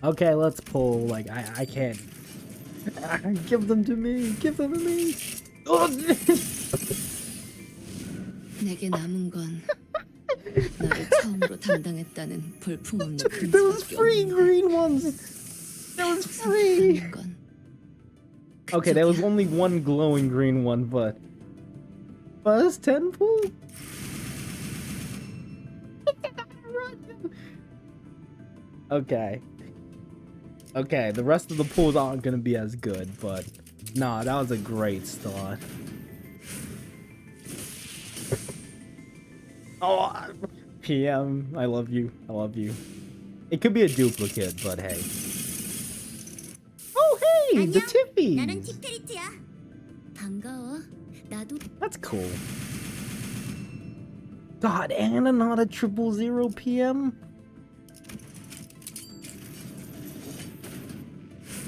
Okay, let's pull. Like, I can't. Give them to me. Give them to me. Oh! 내게 남은 건 나를 처음으로 담당했다는 볼품없는 Those 금수밖에 free 없는 green ones. That was free. 건 Okay, there was 그쪽이야. only one glowing green one, but first 10 pull. Okay. Okay, the rest of the pulls aren't gonna be as good, but nah, that was a great start. Oh, PM, I love you. I love you. It could be a duplicate, but hey. Oh, hey, the 나는 Tiffies. 팁테리트야. 반가워. 나도 That's cool. God, and another 000 PM.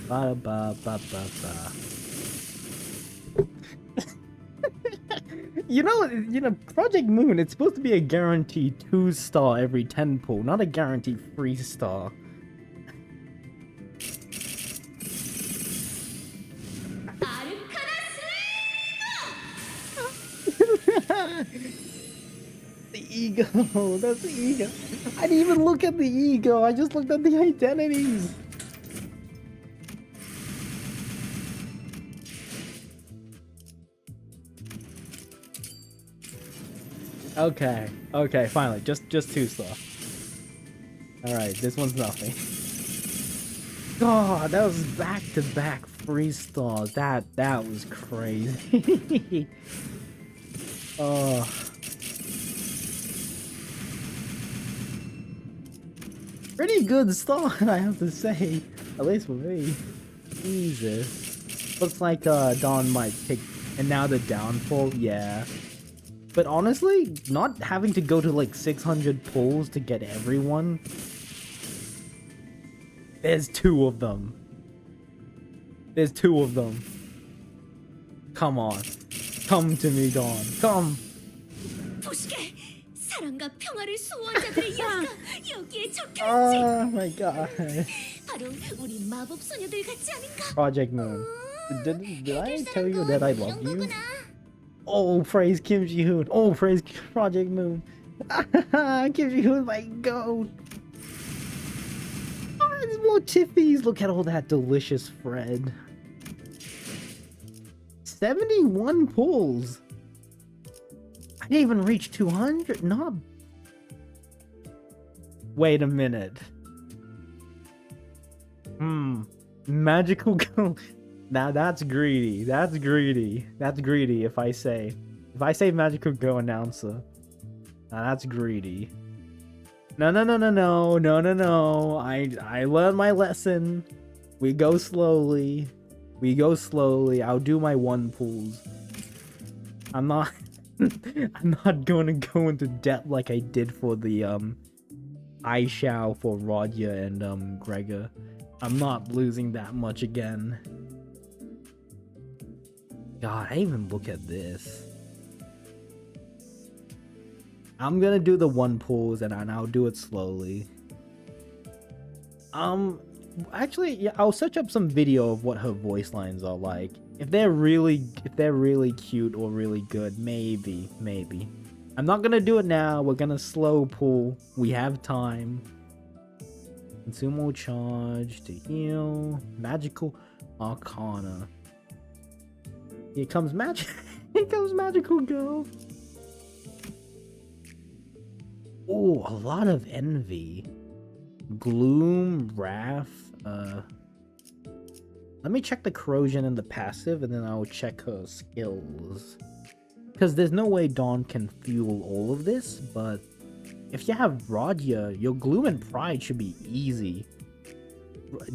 Ba ba ba ba ba. You know, Project Moon, it's supposed to be a guaranteed 2-star every 10 pull, not a guaranteed 3-star. The ego, that's the ego. I didn't even look at the ego, I just looked at the identities. Okay, okay, finally, just 2-star. Alright, this one's nothing. God, that was back-to-back 3-stars. That was crazy. Oh. Pretty good start, I have to say. At least for me. Jesus. Looks like Don might pick, and now the downfall, yeah. But honestly, not having to go to like 600 pulls to get everyone. There's 2 of them. There's 2 of them. Come on. Come to me, Dawn. Come. 보시게 사랑과 평화를 수호자들의 이야기가 여기에 적혀있지. Oh my god. 바로 우리 마법 소녀들 같지 않은가? Project Moon. Did I tell you that I love you? 거구나. Oh, praise Kim Ji-hoon. Oh, praise Project Moon. Kim Ji-hoon, my goat. Oh, there's more Tiffies. Look at all that delicious Fred. 71 pulls. I didn't even reach 200. Not. Wait a minute. Magical go. Now that's greedy. That's greedy. That's greedy if I say magical go announcer. Now that's greedy. No. I learned my lesson. We go slowly. I'll do my 1 pulls. I'm not going to go into depth like I did for the Aishao for Rodya and Gregor. I'm not losing that much again. God, I even look at this. I'm gonna do the 1 pulls and I'll do it slowly. Actually, yeah, I'll search up some video of what her voice lines are like. If they're really cute or really good, maybe. I'm not gonna do it now. We're gonna slow pull. We have time. Consumo charge to heal. Magical Arcana. Here comes magic. Here comes magical go. Oh, a lot of envy. Gloom, wrath. Let me check the corrosion and the passive, and then I'll check her skills. Because there's no way Dawn can fuel all of this, but if you have Rodya, your gloom and pride should be easy.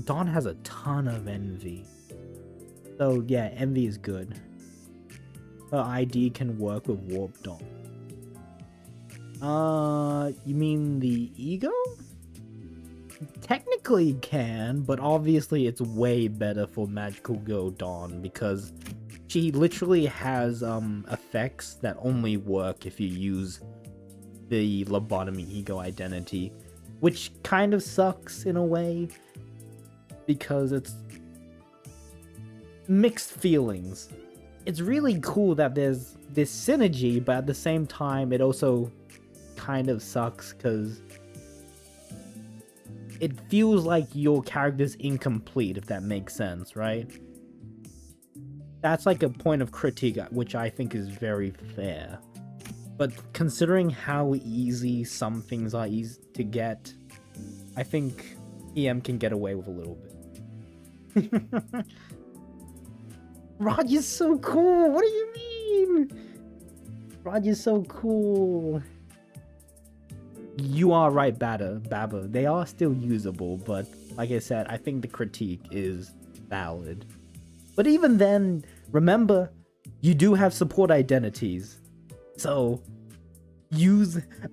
Dawn has a ton of envy. So yeah, envy is good. Her ID can work with Warp Dawn. You mean the ego? Technically can, but obviously it's way better for Magical Girl Dawn because she literally has effects that only work if you use the lobotomy ego identity, which kind of sucks in a way. because it's mixed feelings. It's really cool that there's this synergy, but at the same time, it also kind of sucks because it feels like your character's incomplete, if that makes sense, right? That's like a point of critique, which I think is very fair. But considering how easy some things are easy to get, I think EM can get away with a little bit. Roger's so cool! What do you mean? Roger's so cool. You are right, Baba. They are still usable, but like I said, I think the critique is valid. But even then, remember, you do have support identities. So,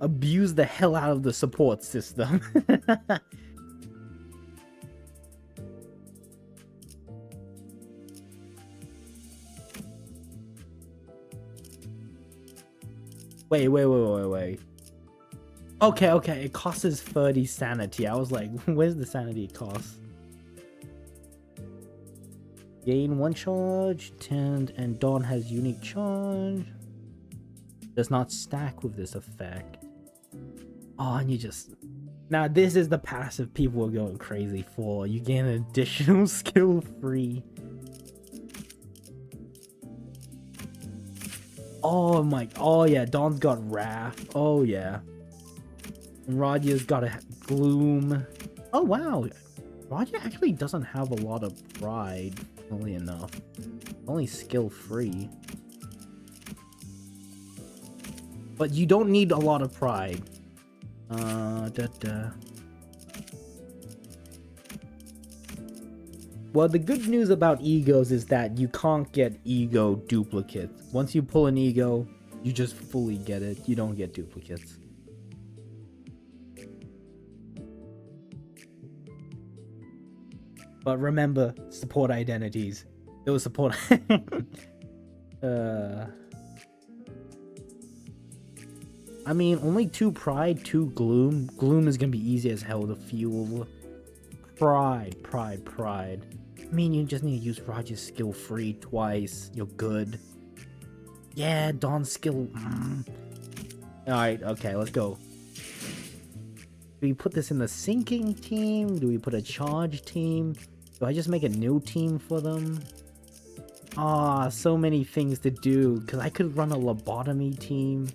abuse the hell out of the support system. Wait. Okay, it costs us 30 sanity. I was like, where's the sanity cost? Gain 1 charge, 10, and Dawn has unique charge. Does not stack with this effect. Oh, and you just... Now this is the passive people are going crazy for. You gain an additional skill free. Oh my... Oh yeah, Dawn's got Wrath. Oh yeah. And Roger's got a Gloom. Oh wow. Roger actually doesn't have a lot of pride, funnily enough. Only skill free. But you don't need a lot of pride. Well, the good news about egos is that you can't get ego duplicates. Once you pull an ego, you just fully get it. You don't get duplicates. But remember, support identities. Those support... I mean, only 2 pride, 2 gloom. Gloom is gonna be easy as hell to fuel. Pride. I mean, you just need to use Roger's skill free twice. You're good. Yeah, Dawn's skill... Alright, okay, let's go. Do we put this in the sinking team? Do we put a charge team? Do I just make a new team for them? Ah, so many things to do. Because I could run a lobotomy team.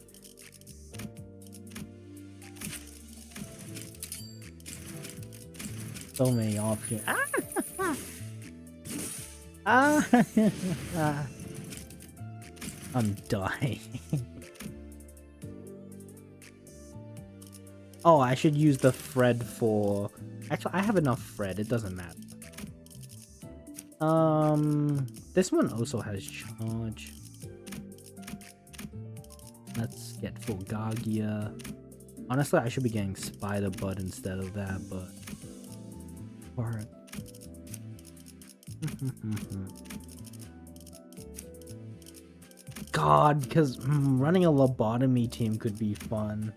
So many options. I'm dying. Oh, I should use the Fred for... Actually, I have enough Fred. It doesn't matter. This one also has charge. Let's get full Gagia. Honestly, I should be getting Spider Bud instead of that, but... Alright. God, because running a lobotomy team could be fun.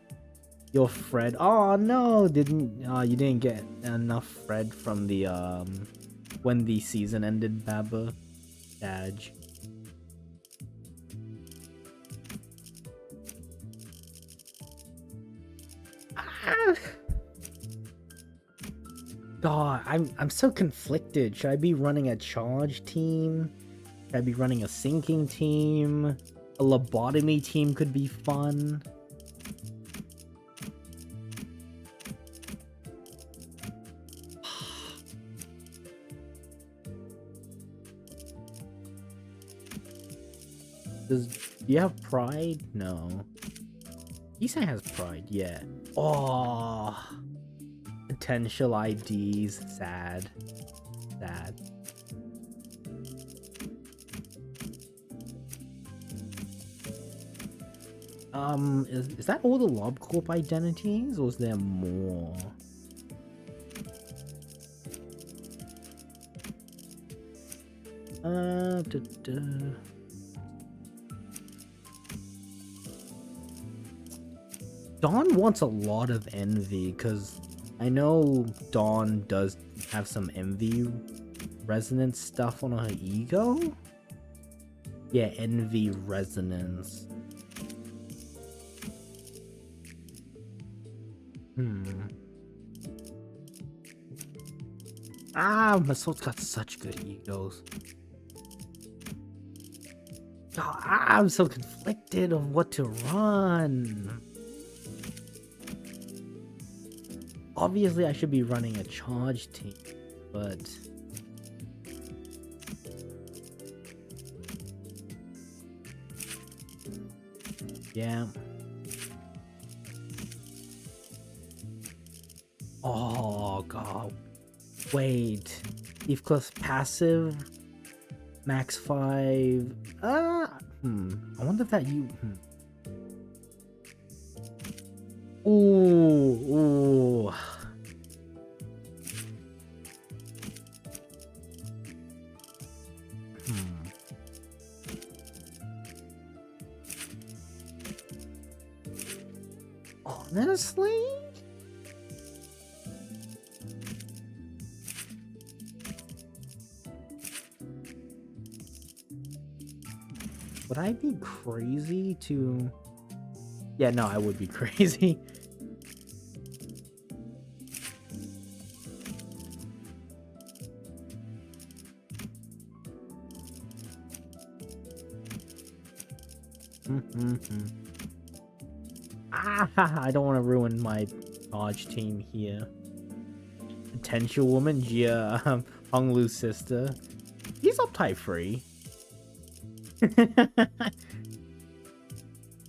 Your Fred. Oh no, you didn't get enough Fred from the when the season ended, Baba. Badge. God, I'm so conflicted. Should I be running a charge team? Should I be running a sinking team? A lobotomy team could be fun. Do you have pride? No. Isai has pride, yeah. Oh, potential IDs. Sad. Is that all the LobCorp identities, or is there more? Dawn wants a lot of envy, because I know Dawn does have some envy resonance stuff on her ego? Yeah, envy resonance. Masoud's got such good egos. God, I'm so conflicted of what to run. Obviously, I should be running a charge team, but yeah. Oh god. Wait. Eve Cliff's passive. Max 5. I wonder if that you. Ooh. Honestly? Would I be crazy to... Yeah, no, I would be crazy. I don't want to ruin my Dodge team here. Potential woman, Jia, Hong Lu's sister. He's uptight free.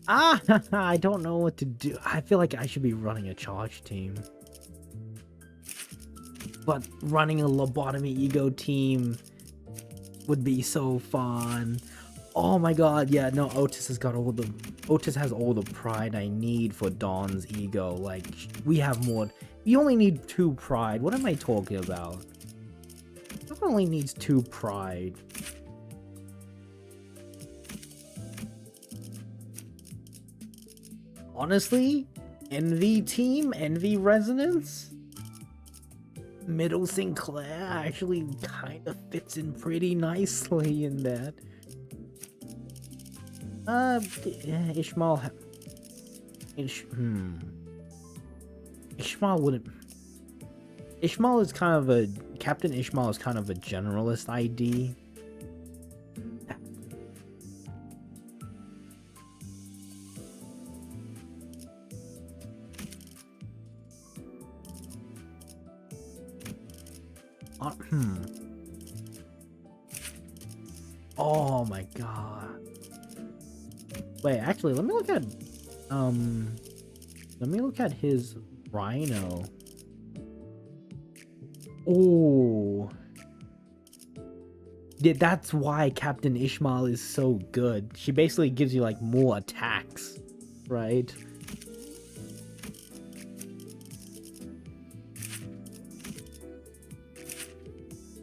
I don't know what to do. I feel like I should be running a charge team. But running a lobotomy ego team would be so fun. Oh my god, yeah, no, Otis has all the pride I need for Dawn's ego. Like, we have more. You only need 2 pride. What am I talking about? Dawn only needs 2 pride. Honestly, Envy team, Envy Resonance, Middle Sinclair actually kind of fits in pretty nicely in that. Ishmael wouldn't. Ishmael is kind of a Captain Ishmael is kind of a generalist ID. Oh my god. Wait, actually, let me look at his Rhino. Oh. Yeah, that's why Captain Ishmael is so good. She basically gives you like more attacks, right?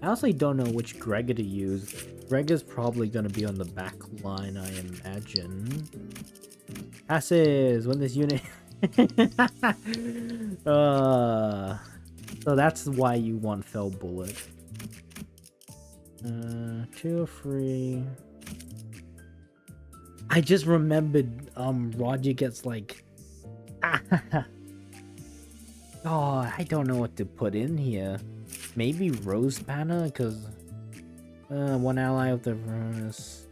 I honestly don't know which Gregor to use. Gregor's probably gonna be on the back line, I imagine. Passes when this unit. So that's why you want Fell Bullet. 2 or 3. I just remembered. Roger gets like. Oh, I don't know what to put in here. Maybe Rose Banner, because 1 ally of the Rose.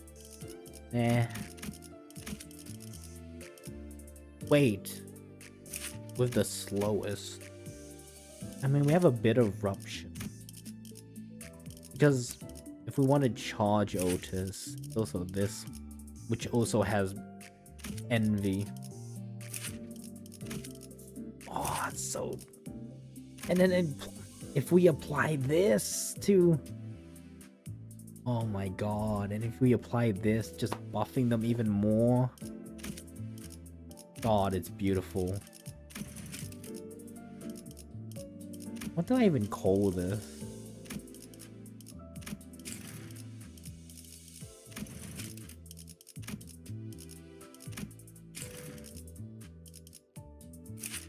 Wait. With the slowest. I mean, we have a bit of Rupture. Because if we want to charge Otis, also this, which also has Envy. Oh, it's so... And then if we apply this to... Oh my god, and if we apply this, just buffing them even more. God, it's beautiful. What do I even call this?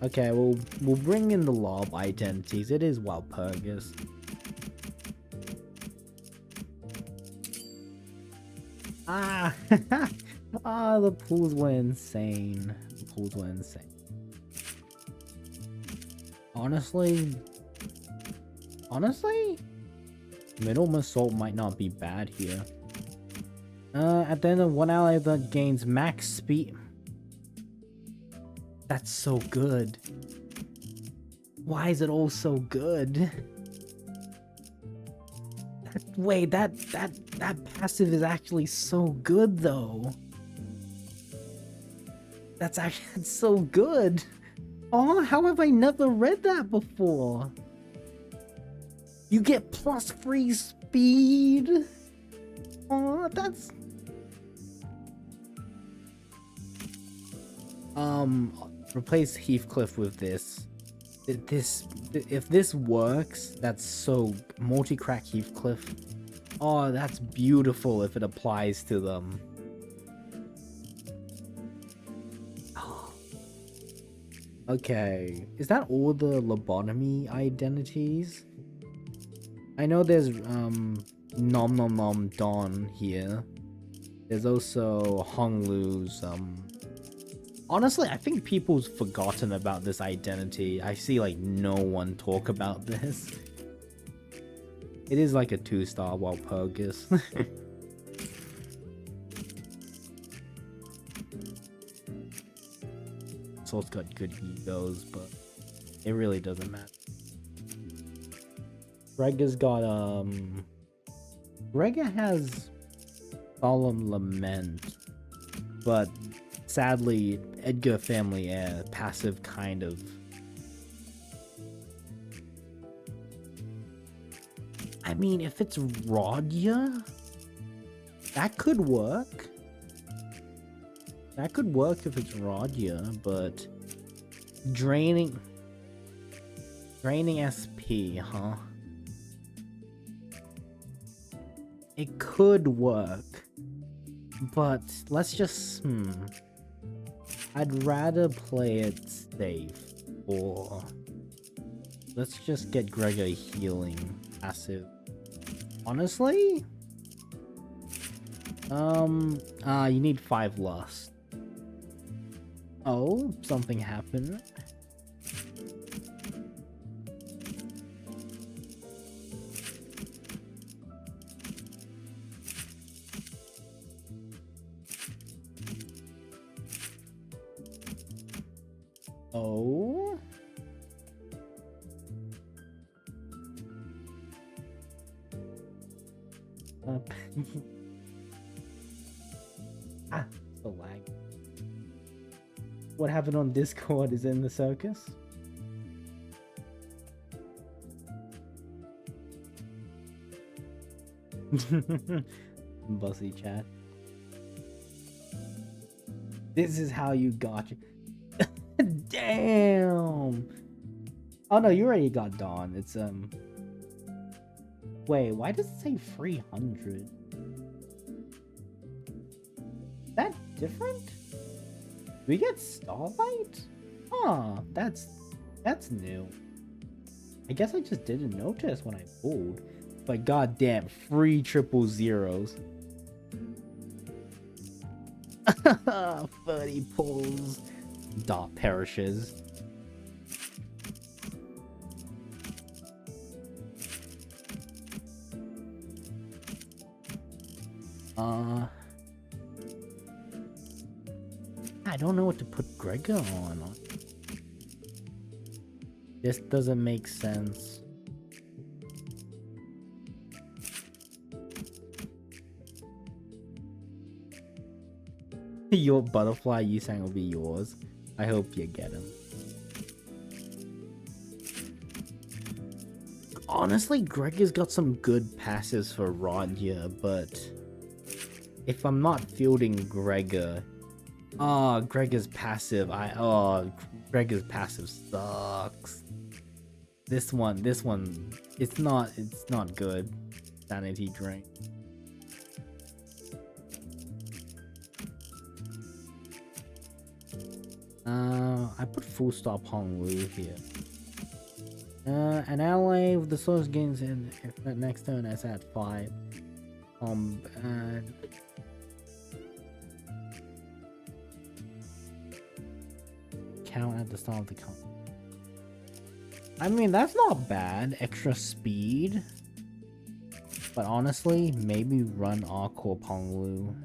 Okay, we'll bring in the Lob identities. It is Walpurgis. Ah, ah, the pools were insane. The pools were insane. Honestly, Middle Assault might not be bad here. At the end of one ally that gains max speed. That's so good. Why is it all so good? Wait, that passive is actually so good though. That's so good. Oh, how have I never read that before? You get plus free speed. Oh, that's replace Heathcliff with this. If this works, that's so multi-crack Heathcliff. Oh, that's beautiful if it applies to them. Okay, is that all the lobotomy identities? I know there's Nom Nom Nom Don here. There's also Honglu's honestly, I think people's forgotten about this identity. I see like no one talk about this. It is like a 2-star Walpurgis. Soul's got good egos, but it really doesn't matter. Gregor's got Gregor has Solemn Lament, but sadly Edgar family heir passive kind of. I mean, if it's Rodya, that could work. That could work if it's Rodya, but draining SP, huh? It could work, but let's just I'd rather play it safe, or let's just get Gregor healing passive. Honestly, you need 5 lust. Oh, something happened. Oh. So lag. What happened on Discord is in the circus. Bussy chat. This is how you got you. Damn. Oh no, you already got Dawn. It's wait, why does it say 300? Is that different? Do we get Starlight? Huh, that's new. I guess I just didn't notice when I pulled. But goddamn, free 000s. 30 pulls. Dot perishes. I don't know what to put Gregor on. This doesn't make sense. Your butterfly Yusang will be yours. I hope you get him. Honestly, Gregor's got some good passives for Rodya, but if I'm not fielding Gregor, Gregor's passive. Gregor's passive sucks. This one, it's not good. Sanity drain. I put full stop Honglu here. An ally with the source gains in if that next turn is at 5. count at the start of the count. I mean, that's not bad. Extra speed. But honestly, maybe run Aqua Ponglu.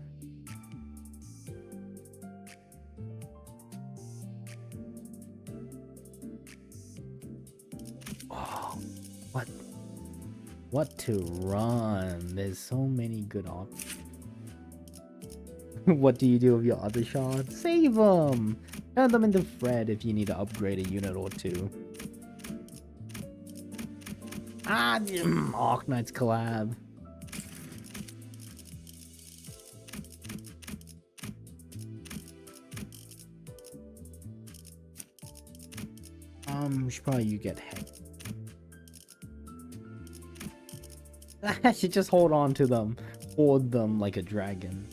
Oh, what to run? There's so many good options. What do you do with your other shots? Save them! Turn them into Fred if you need to upgrade a unit or two. Arknight's collab. Should probably you get head. I should just hold on to them. Hoard them like a dragon.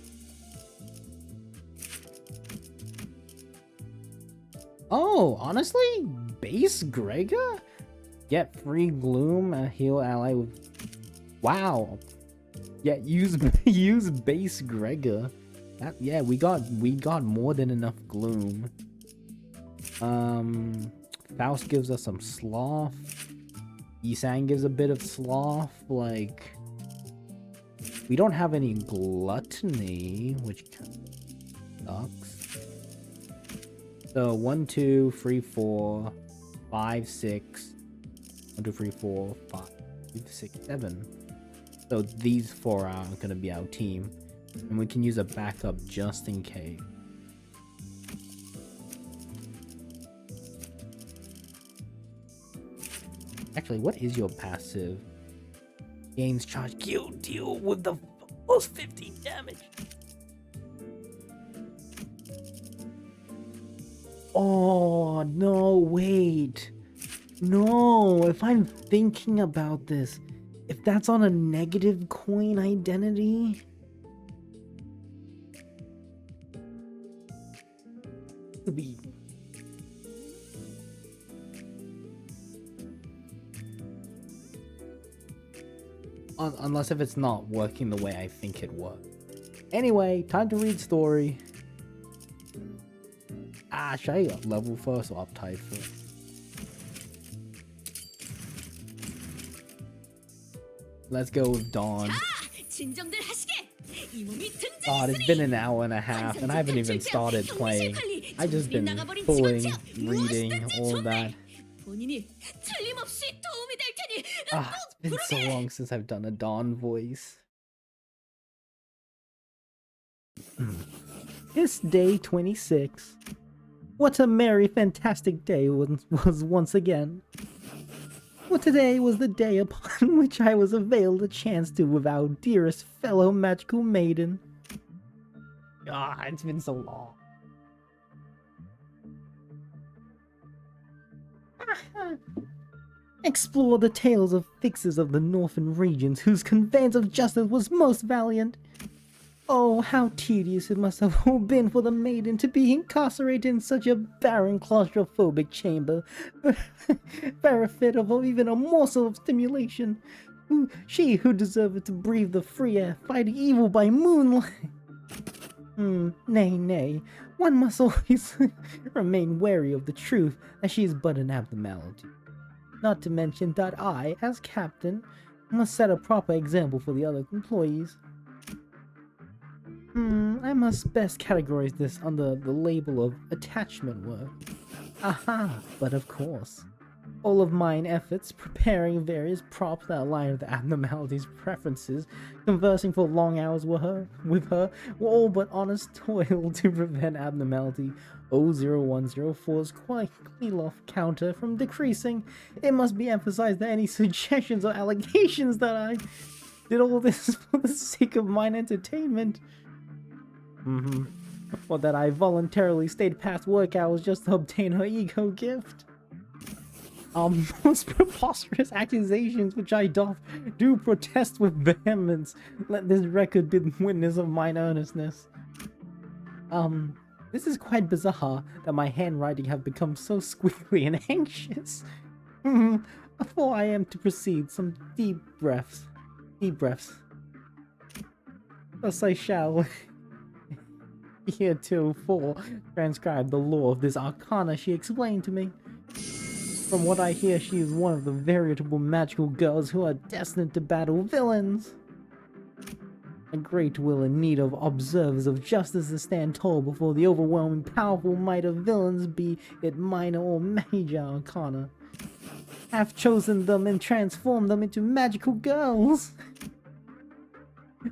Oh, honestly? Base Grega? Get free Gloom, heal ally with... Wow. Yeah, use base Grega. Yeah, we got more than enough Gloom. Faust gives us some sloth. Isang gives a bit of sloth. Like, we don't have any gluttony, which sucks. So 1, 2, 3, 4, 5, 6. 1, 2, 3, 4, 5, 6, 7. So these 4 are gonna be our team, and we can use a backup just in case. Actually, what is your passive? Gains charge. Deal with the plus 50 damage. Oh, no, wait. No, if I'm thinking about this, if that's on a negative coin identity... Could be... Unless if it's not working the way I think it would. Anyway, time to read story. Should I level first or uptype first? Let's go with Dawn. God, it's been an hour and a half and I haven't even started playing. I've just been pulling, reading, all that. It's been so long since I've done a Dawn voice. It's day 26. What a merry, fantastic day was once again. Well, today was the day upon which I was availed a chance to with our dearest fellow magical maiden. It's been so long. Explore the tales of fixers of the northern regions whose conveyance of justice was most valiant. Oh, how tedious it must have all been for the maiden to be incarcerated in such a barren, claustrophobic chamber, bereft of even a morsel of stimulation. She who deserved to breathe the free air, fighting evil by moonlight. Nay, one must always remain wary of the truth, as she is but an abnormality. Not to mention that I, as captain, must set a proper example for the other employees. I must best categorize this under the label of attachment work. Aha, but of course. All of mine efforts, preparing various props that align with the abnormality's preferences, conversing for long hours with her, were all but honest toil to prevent abnormality 00104's Klyloff counter from decreasing. It must be emphasized that any suggestions or allegations that I did all this for the sake of mine entertainment. Or that I voluntarily stayed past work hours just to obtain her ego gift. Most preposterous accusations which I do protest with vehemence. Let this record be witness of mine earnestness. This is quite bizarre that my handwriting have become so squiggly and anxious. Before I am to proceed, some deep breaths. Thus I shall. heretofore transcribed the lore of this arcana she explained to me. From what I hear, she is one of the veritable magical girls who are destined to battle villains. A great will in need of observers of justice to stand tall before the overwhelming powerful might of villains, be it minor or major arcana. Have chosen them and transformed them into magical girls.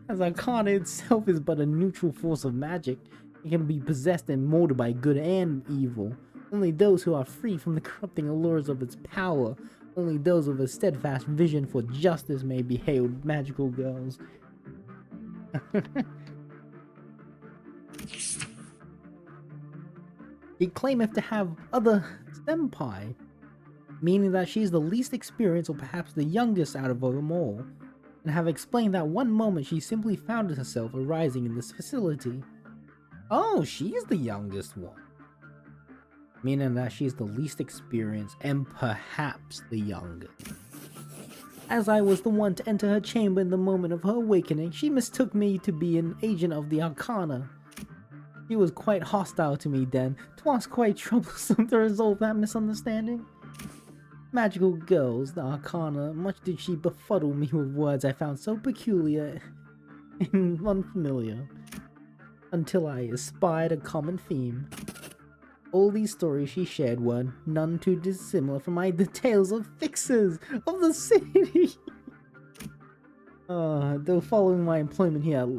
As arcana itself is but a neutral force of magic, it can be possessed and molded by good and evil. Only those who are free from the corrupting allures of its power, only those with a steadfast vision for justice may be hailed magical girls. She claimeth to have other senpai, meaning that she is the least experienced or perhaps the youngest out of them all, and have explained that one moment she simply found herself arising in this facility. Oh, she's the youngest one. Meaning that she's the least experienced and perhaps the youngest. As I was the one to enter her chamber in the moment of her awakening, she mistook me to be an agent of the arcana. She was quite hostile to me then. 'Twas quite troublesome to resolve that misunderstanding. Magical girls, the arcana, much did she befuddle me with words I found so peculiar and unfamiliar, until I espied a common theme. All these stories she shared were none too dissimilar from the tales of fixers of the city. Though following my employment here at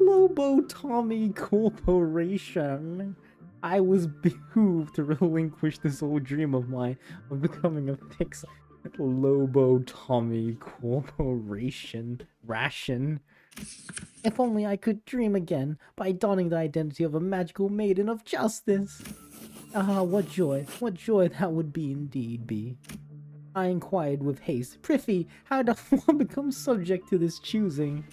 Lobo Tommy Corporation, I was behooved to relinquish this old dream of mine of becoming a fixer. Lobo Tommy Corporation ration. If only I could dream again by donning the identity of a magical maiden of justice. Ah, what joy that would be indeed be. I inquired with haste, "Prithee, how doth one become subject to this choosing?"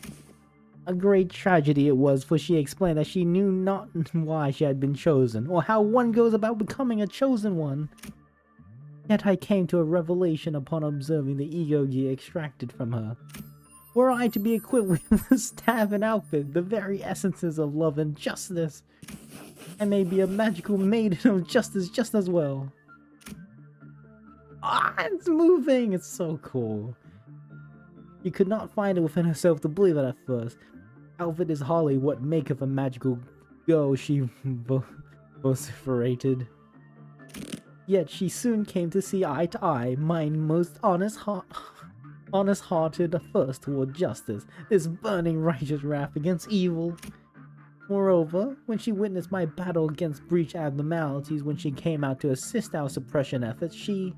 A great tragedy it was, for she explained that she knew not why she had been chosen, or how one goes about becoming a chosen one. Yet I came to a revelation upon observing the ego gear extracted from her. Were I to be equipped with the staff and outfit, the very essences of love and justice, I may be a magical maiden of justice just as well. Ah, it's moving! It's so cool. You could not find it within herself to believe it at first. Outfit is hardly what maketh a magical girl, she vociferated. Yet she soon came to see eye to eye mine most honest-hearted thirst toward justice, this burning righteous wrath against evil. Moreover, when she witnessed my battle against breach abnormalities when she came out to assist our suppression efforts, she...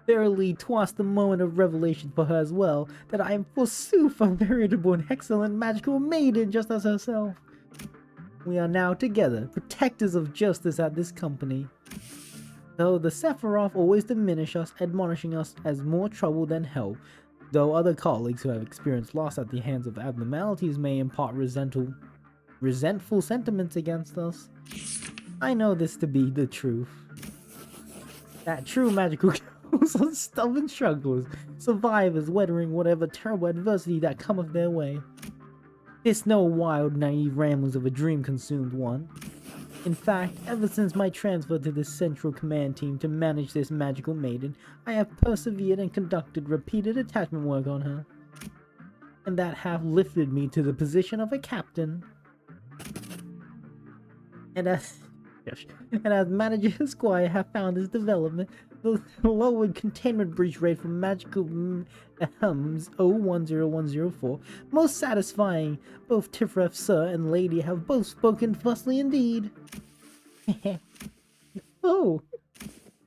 Verily, 'twas the moment of revelation for her as well, that I am forsooth a veritable and excellent magical maiden just as herself. We are now together, protectors of justice at this company. Though the Sephiroth always diminish us, admonishing us as more trouble than help, though other colleagues who have experienced loss at the hands of abnormalities may impart resentful sentiments against us, I know this to be the truth. That true magical girls are stubborn strugglers, survivors weathering whatever terrible adversity that cometh their way. It's no wild, naive ramblings of a dream-consumed one. In fact, ever since my transfer to the Central Command Team to manage this magical maiden, I have persevered and conducted repeated attachment work on her. And that hath lifted me to the position of a captain. And as Manager Esquire have found this development, the lowered containment breach rate from magical 010104 most satisfying. Both Tifref Sir and Lady have both spoken fussily indeed. Oh,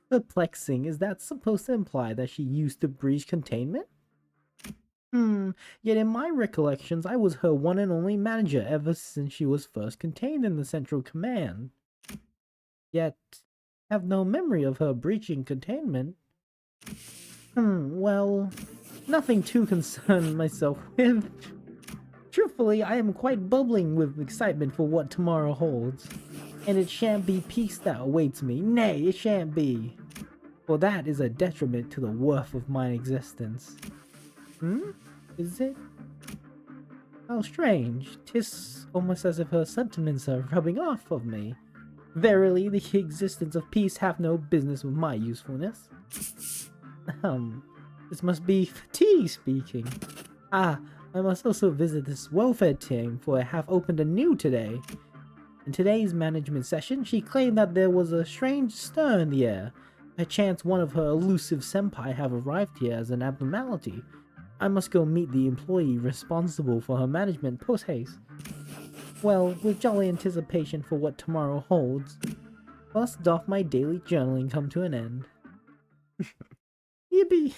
perplexing. Is that supposed to imply that she used to breach containment? Yet in my recollections, I was her one and only manager ever since she was first contained in the Central Command. Yet, have no memory of her breaching containment. Well, nothing to concern myself with. Truthfully, I am quite bubbling with excitement for what tomorrow holds. And it shan't be peace that awaits me. Nay, it shan't be. For that is a detriment to the worth of my existence. Is it? How strange. 'Tis almost as if her sentiments are rubbing off of me. Verily, the existence of peace hath no business with my usefulness. This must be fatigue speaking. Ah, I must also visit this welfare team, for I have opened anew today. In today's management session, she claimed that there was a strange stir in the air. Perchance one of her elusive senpai have arrived here as an abnormality. I must go meet the employee responsible for her management post-haste. Well, with jolly anticipation for what tomorrow holds, thus doth my daily journaling come to an end. Yippee!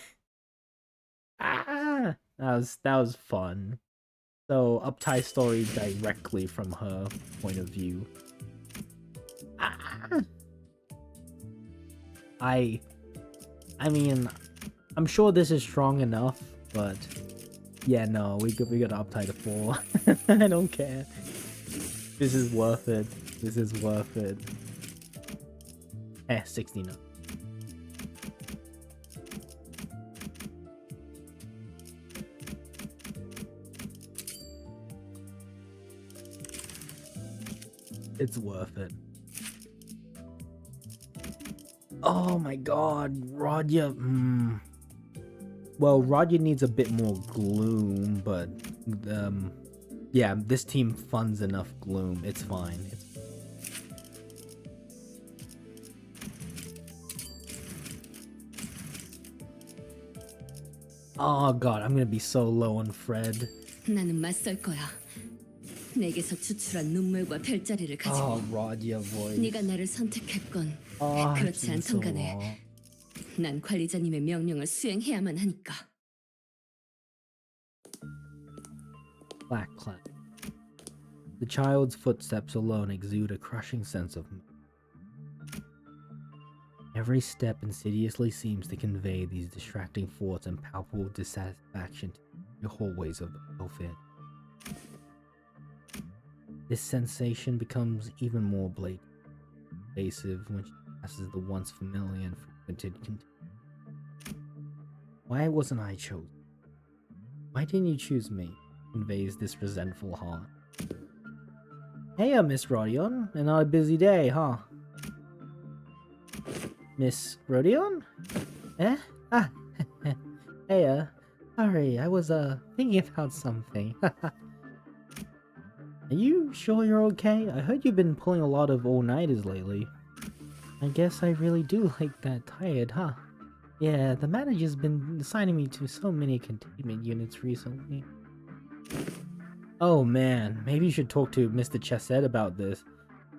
Ah! That was fun. So, Uptie story directly from her point of view. Ah! I mean, I'm sure this is strong enough, but yeah, no, we got Uptie to 4. I don't care. This is worth it. This is worth it. 69. It's worth it. Oh my god, Rodya. Well, Rodya needs a bit more gloom, but yeah, this team funds enough gloom. It's fine. Oh god, I'm gonna be so low on Fred. 나는 맞설 거야. 내게서 추출한 눈물과 별자리를 가지고. Oh, Rodya voice. 네가 나를 선택했건 Oh, 그렇지 않던 간에 난 관리자님의 명령을 수행해야만 하니까. Clack, clack. The child's footsteps alone exude a crushing sense of every step insidiously seems to convey these distracting thoughts and palpable dissatisfaction to the hallways of the welfare. This sensation becomes even more blatant, pervasive when she passes the once familiar and frequented Why wasn't I chosen? Why didn't you choose me? Conveys this resentful heart. Hey, Miss Rodion. Another busy day, huh? Miss Rodion? Eh? Ah. Hey, sorry, I was, thinking about something. Are you sure you're okay? I heard you've been pulling a lot of all-nighters lately. I guess I really do like that tired, huh? Yeah, the manager's been assigning me to so many containment units recently. Oh man, maybe you should talk to Mr. Chesed about this.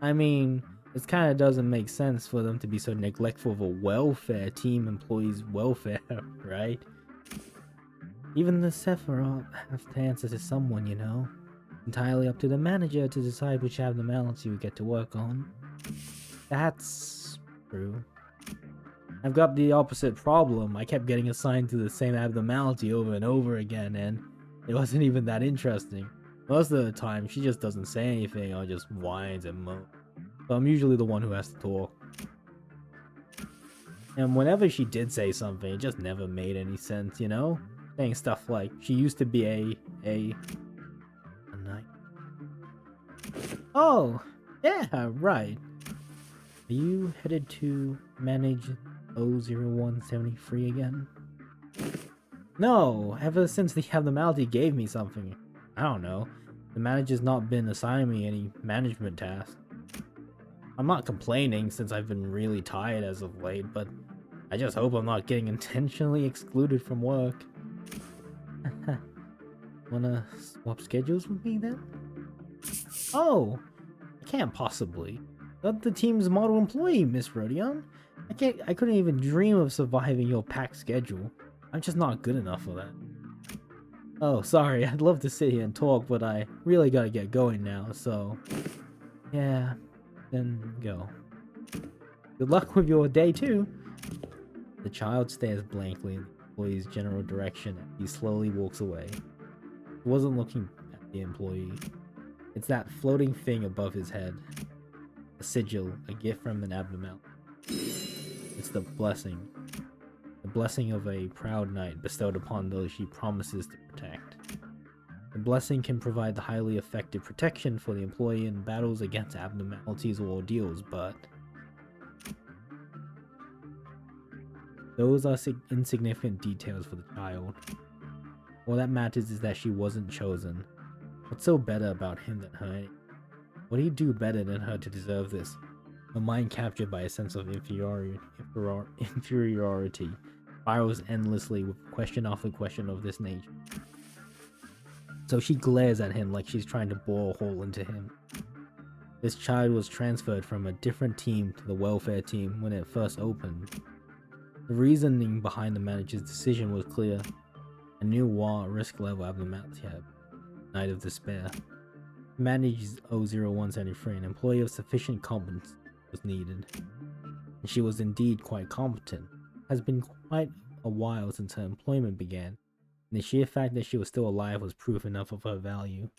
I mean, it kinda doesn't make sense for them to be so neglectful of a welfare team employees' welfare, right? Even the Sephiroth have to answer to someone, you know? Entirely up to the manager to decide which abnormality we get to work on. That's true. I've got the opposite problem. I kept getting assigned to the same abnormality over and over again, and it wasn't even that interesting. Most of the time, she just doesn't say anything or just whines and moans. So I'm usually the one who has to talk. And whenever she did say something, it just never made any sense, you know? Saying stuff like, she used to be a night. Oh, yeah, right. Are you headed to manage 00173 again? No, ever since the abnormality gave me something. I don't know. The manager's not been assigning me any management tasks. I'm not complaining since I've been really tired as of late, but I just hope I'm not getting intentionally excluded from work. Wanna swap schedules with me then? Oh, I can't possibly. You're the team's model employee, Miss Rodion. I couldn't even dream of surviving your packed schedule. I'm just not good enough for that. Oh, sorry, I'd love to sit here and talk, but I really gotta get going now, so... Yeah, then go. Good luck with your day, too! The child stares blankly in the employee's general direction as he slowly walks away. He wasn't looking at the employee. It's that floating thing above his head. A sigil, a gift from an abnormality. It's the blessing. The blessing of a proud knight bestowed upon those she promises to protect. The blessing can provide the highly effective protection for the employee in battles against abnormalities or ordeals, but those are insignificant details for the child. All that matters is that she wasn't chosen. What's so better about him than her? What did he do better than her to deserve this? Her mind captured by a sense of inferiority spirals endlessly with question after question of this nature. So she glares at him like she's trying to bore a hole into him. This child was transferred from a different team to the welfare team when it first opened. The reasoning behind the manager's decision was clear. A new risk level abnormality had Night of Despair. To manage 00173, an employee of sufficient competence was needed. And she was indeed quite competent. It has been quite a while since her employment began, and the sheer fact that she was still alive was proof enough of her value.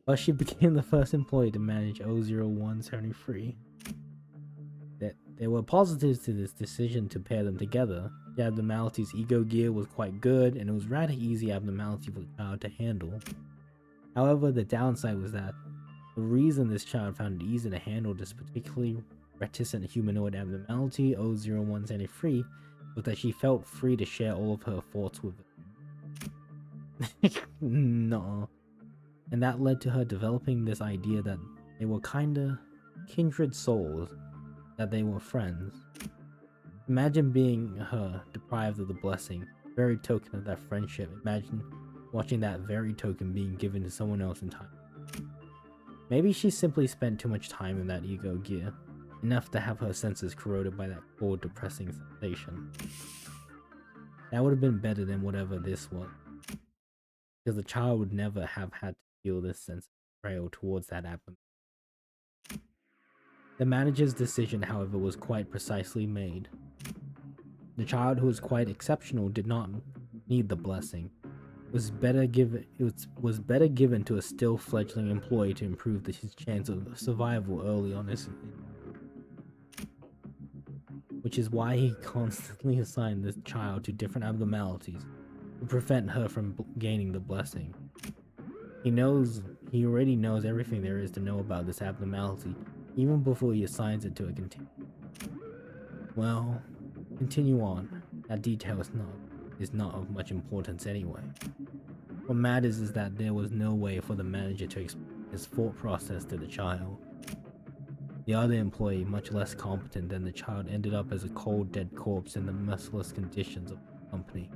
But she became the first employee to manage 00173. There were positives to this decision to pair them together. The abnormality's ego gear was quite good, and it was rather easy abnormality for the child to handle. However, the downside was that the reason this child found it easy to handle this particularly reticent humanoid abnormality, 00173, was that she felt free to share all of her thoughts with it. No. And that led to her developing this idea that they were kinda kindred souls, that they were friends. Imagine being her, deprived of the blessing, very token of that friendship. Imagine watching that very token being given to someone else in time. Maybe she simply spent too much time in that ego gear, enough to have her senses corroded by that cold, depressing sensation. That would have been better than whatever this was, because the child would never have had to feel this sense of betrayal towards that abnormality. The manager's decision, however, was quite precisely made. The child, who was quite exceptional, did not need the blessing. It was better given to a still fledgling employee to improve his chance of survival early on, which is why he constantly assigned this child to different abnormalities to prevent her from gaining the blessing. He already knows everything there is to know about this abnormality, even before he assigns it to a container. Well, continue on. That detail is not of much importance anyway. What matters is that there was no way for the manager to explain his thought process to the child. The other employee, much less competent than the child, ended up as a cold, dead corpse in the merciless conditions of the company.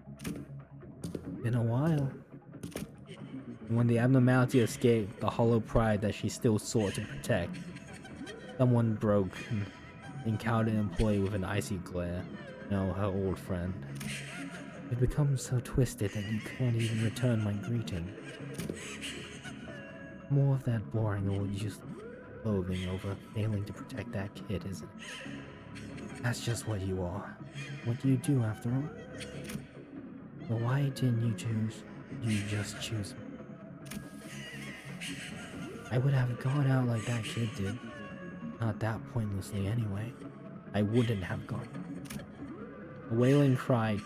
Been a while. And when the abnormality escaped the hollow pride that she still sought to protect, someone broke and encountered an employee with an icy glare. No, her old friend. It becomes so twisted that you can't even return my greeting. More of that boring old useless loathing over failing to protect that kid, isn't it? That's just what you are. What do you do after all? But why didn't you choose? You just choose me. I would have gone out like that kid did. Not that pointlessly anyway. I wouldn't have gone. A wailing cry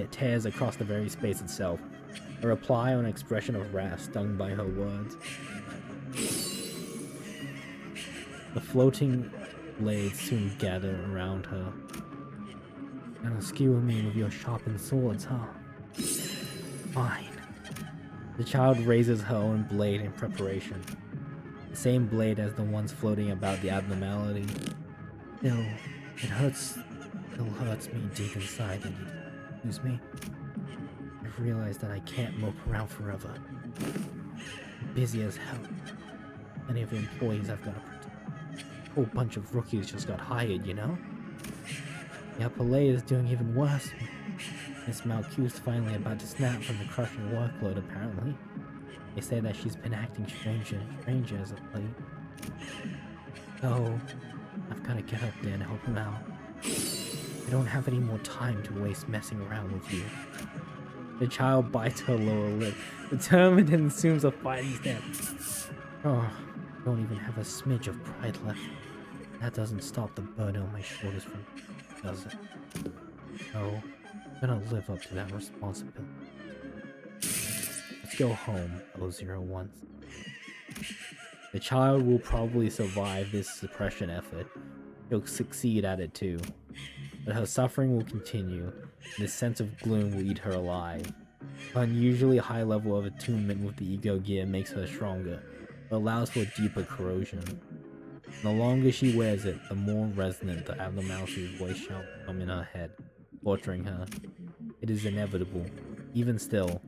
tears across the very space itself. A reply or an expression of wrath stung by her words. The floating blades soon gather around her. Gonna skewer me with your sharpened swords, huh? Fine. The child raises her own blade in preparation. The same blade as the ones floating about the abnormality. Still, it hurts me deep inside that you use me. I've realized that I can't mope around forever. I'm busy as hell. Many of the employees I've got to protect. A whole bunch of rookies just got hired, you know? The upper layer is doing even worse. Miss Malcu's finally about to snap from the crushing workload, apparently. They say that she's been acting stranger as of late. So, I've got to get up there and help him out. I don't have any more time to waste messing around with you. The child bites her lower lip, determined, and assumes a fighting stance. Oh, I don't even have a smidge of pride left. That doesn't stop the burden on my shoulders from, does it? No, I'm gonna live up to that responsibility. Let's go home, 001. The child will probably survive this suppression effort. She'll succeed at it too. But her suffering will continue, and this sense of gloom will eat her alive. Her unusually high level of attunement with the ego gear makes her stronger, but allows for deeper corrosion. And the longer she wears it, the more resonant the abnormality's voice shall become in her head, torturing her. It is inevitable. Even still,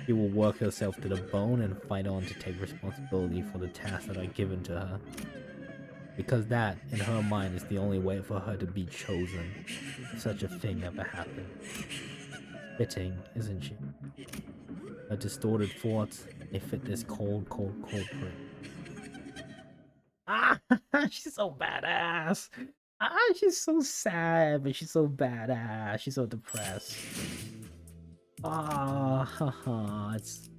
she will work herself to the bone and fight on to take responsibility for the tasks that are given to her. Because that, in her mind, is the only way for her to be chosen, if such a thing ever happened. Fitting, isn't she? Her distorted thoughts, they fit this cold print. Ah, she's so badass! Ah, she's so sad, but she's so badass. She's so depressed. Ah, haha, it's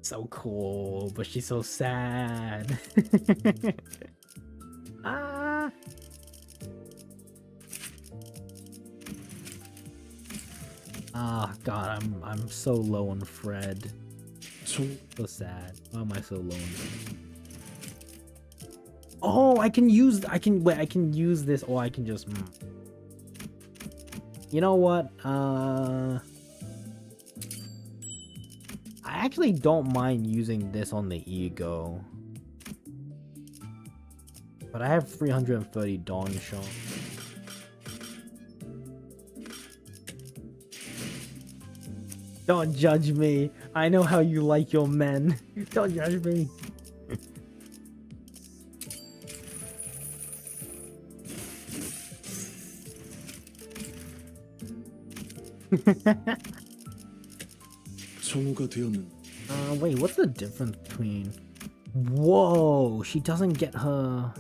so cool, but she's so sad. Ah. Ah, God, I'm so low on Fred. So sad. Why am I so low on Fred? Oh, I can use this, or I can just. You know what? I actually don't mind using this on the ego. But I have 330 Dawn Shot. Don't judge me. I know how you like your men. Don't judge me. Wait, what's the difference between... Whoa, she doesn't get her...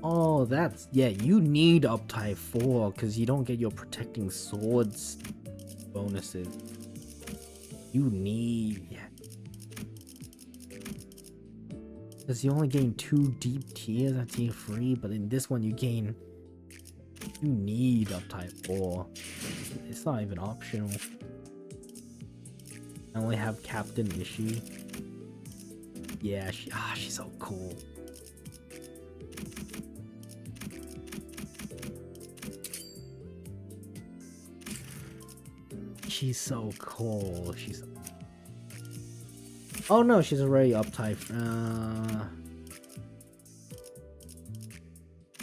Oh, that's... Yeah, you need Uptype 4, because you don't get your protecting swords bonuses. You need... Because you only gain 2 deep tiers at tier 3, but in this one you gain... You need Uptype 4. It's not even optional. I only have Captain Ishii. Yeah, she's so cool. She's so cool. She's... Oh no, she's already Uptype.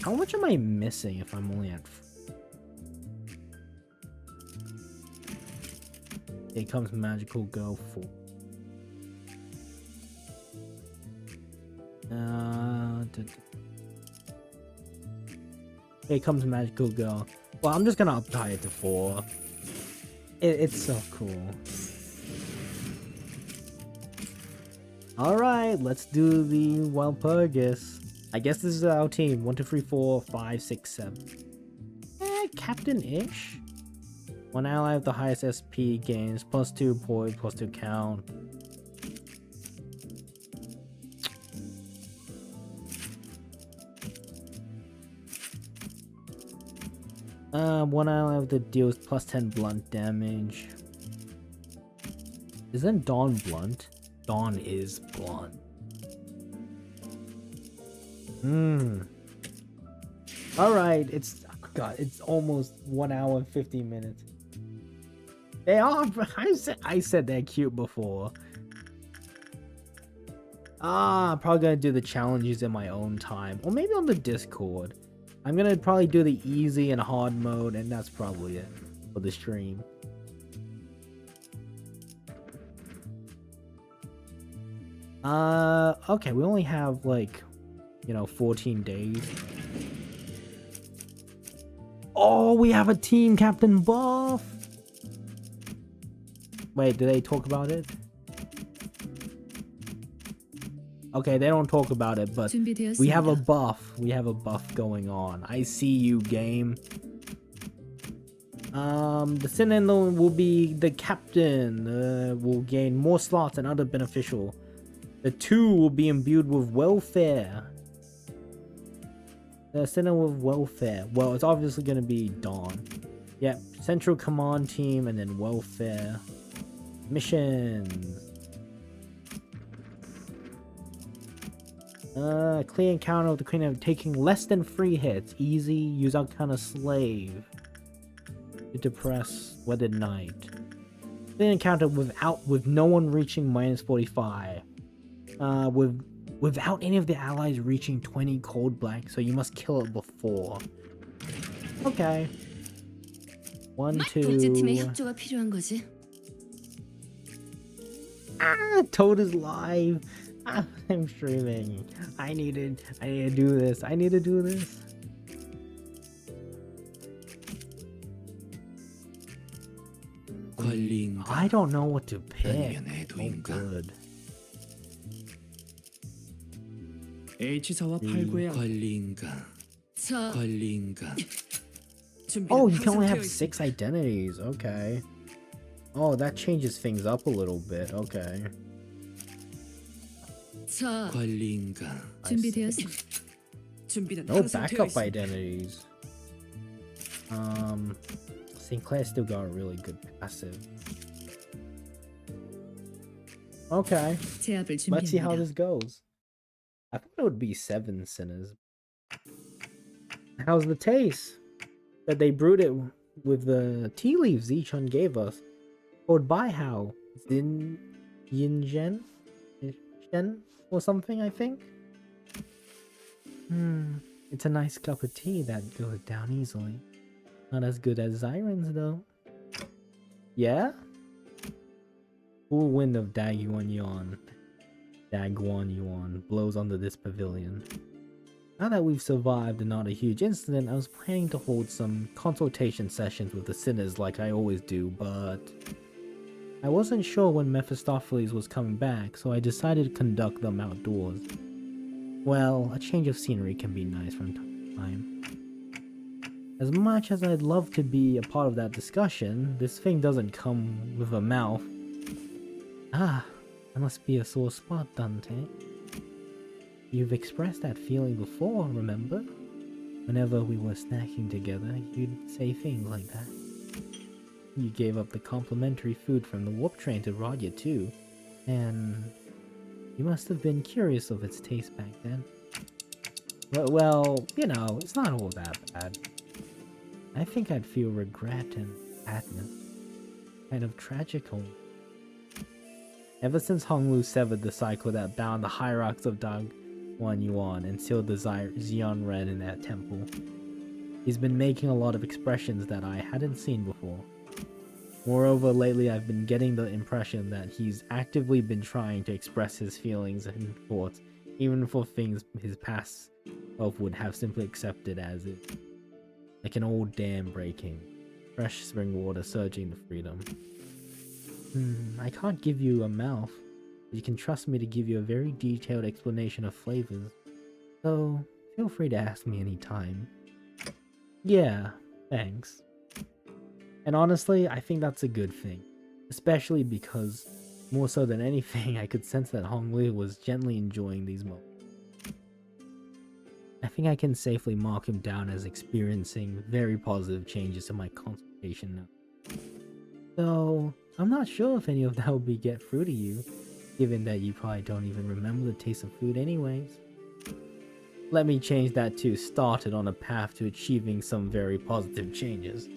How much am I missing if I'm only at... Here comes Magical Girl 4. Here comes Magical Girl. Well, I'm just gonna uptie it to 4. It's so cool. Alright, let's do the Walpurgis. I guess this is our team. 1, 2, 3, 4, 5, 6, 7. Captain-ish? One ally of the highest SP gains +2 poise, +2 count. One ally of the deals +10 blunt damage. Isn't Dawn blunt? Dawn is blunt. Alright, it's... Oh God, it's almost 1 hour and 50 minutes. They are... I said they're cute before. I'm probably gonna do the challenges in my own time. Or maybe on the Discord. I'm gonna probably do the easy and hard mode, and that's probably it for the stream. Okay, we only have like, 14 days. Oh, we have a team Captain Buff. Wait, did they talk about it? Okay, they don't talk about it, but we have a buff. We have a buff going on. I see you, game. The Sentinel will be the captain. Will gain more slots and other beneficial. The 2 will be imbued with welfare. The Sentinel with welfare. Well, it's obviously going to be Dawn. Yep, Central Command Team and then Welfare. Missions. Clear encounter with the Queen of taking less than 3 hits. Easy, use Arcana Slave. To depress Weathered Knight. Clear encounter with no one reaching -45. Without any of the allies reaching 20 cold blank, so you must kill it before. Okay. 1, 2. 복제팀의 협조가 필요한 거지. Ah, Toad is live. Ah, I'm streaming. I need to do this. I need to do this. I don't know what to pick. Oh, good. H사와 8구의 관리인가. 자, 관리인가. Oh, you can only have 6 identities. Okay. Oh, that changes things up a little bit. Okay. 자, 관리인가. 준비되었어. No backup identities. Sinclair still got a really good passive. Okay. Let's see how this goes. I thought it would be 7 sinners. How's the taste? That they brewed it with the tea leaves each one gave us. Called Baihao. Yinzhen? Shen? Or something, I think? It's a nice cup of tea that goes down easily. Not as good as Zyron's though. Yeah? Cool wind of Dagwon Yuan blows under this pavilion. Now that we've survived and not a huge incident, I was planning to hold some consultation sessions with the sinners like I always do, but I wasn't sure when Mephistopheles was coming back, so I decided to conduct them outdoors. Well, a change of scenery can be nice from time to time. As much as I'd love to be a part of that discussion, this thing doesn't come with a mouth. Ah, that must be a sore spot, Dante. You've expressed that feeling before, remember? Whenever we were snacking together, you'd say things like that. You gave up the complimentary food from the warp train to Rodya too, and you must have been curious of its taste back then. Well, you know, it's not all that bad. I think I'd feel regret and sadness. Kind of tragical. Ever since Honglu severed the cycle that bound the hierarchs of Dagwon Yuan and sealed the Xian Ren in that temple, he's been making a lot of expressions that I hadn't seen before. Moreover, lately I've been getting the impression that he's actively been trying to express his feelings and thoughts, even for things his past self would have simply accepted as it. Like an old dam breaking, fresh spring water surging to freedom. I can't give you a mouth, but you can trust me to give you a very detailed explanation of flavors. So, feel free to ask me anytime. Yeah, thanks. And honestly, I think that's a good thing. Especially because, more so than anything, I could sense that Honglu was gently enjoying these moments. I think I can safely mark him down as experiencing very positive changes in my consultation now. So, I'm not sure if any of that will get through to you, given that you probably don't even remember the taste of food anyways. Let me change that to started on a path to achieving some very positive changes.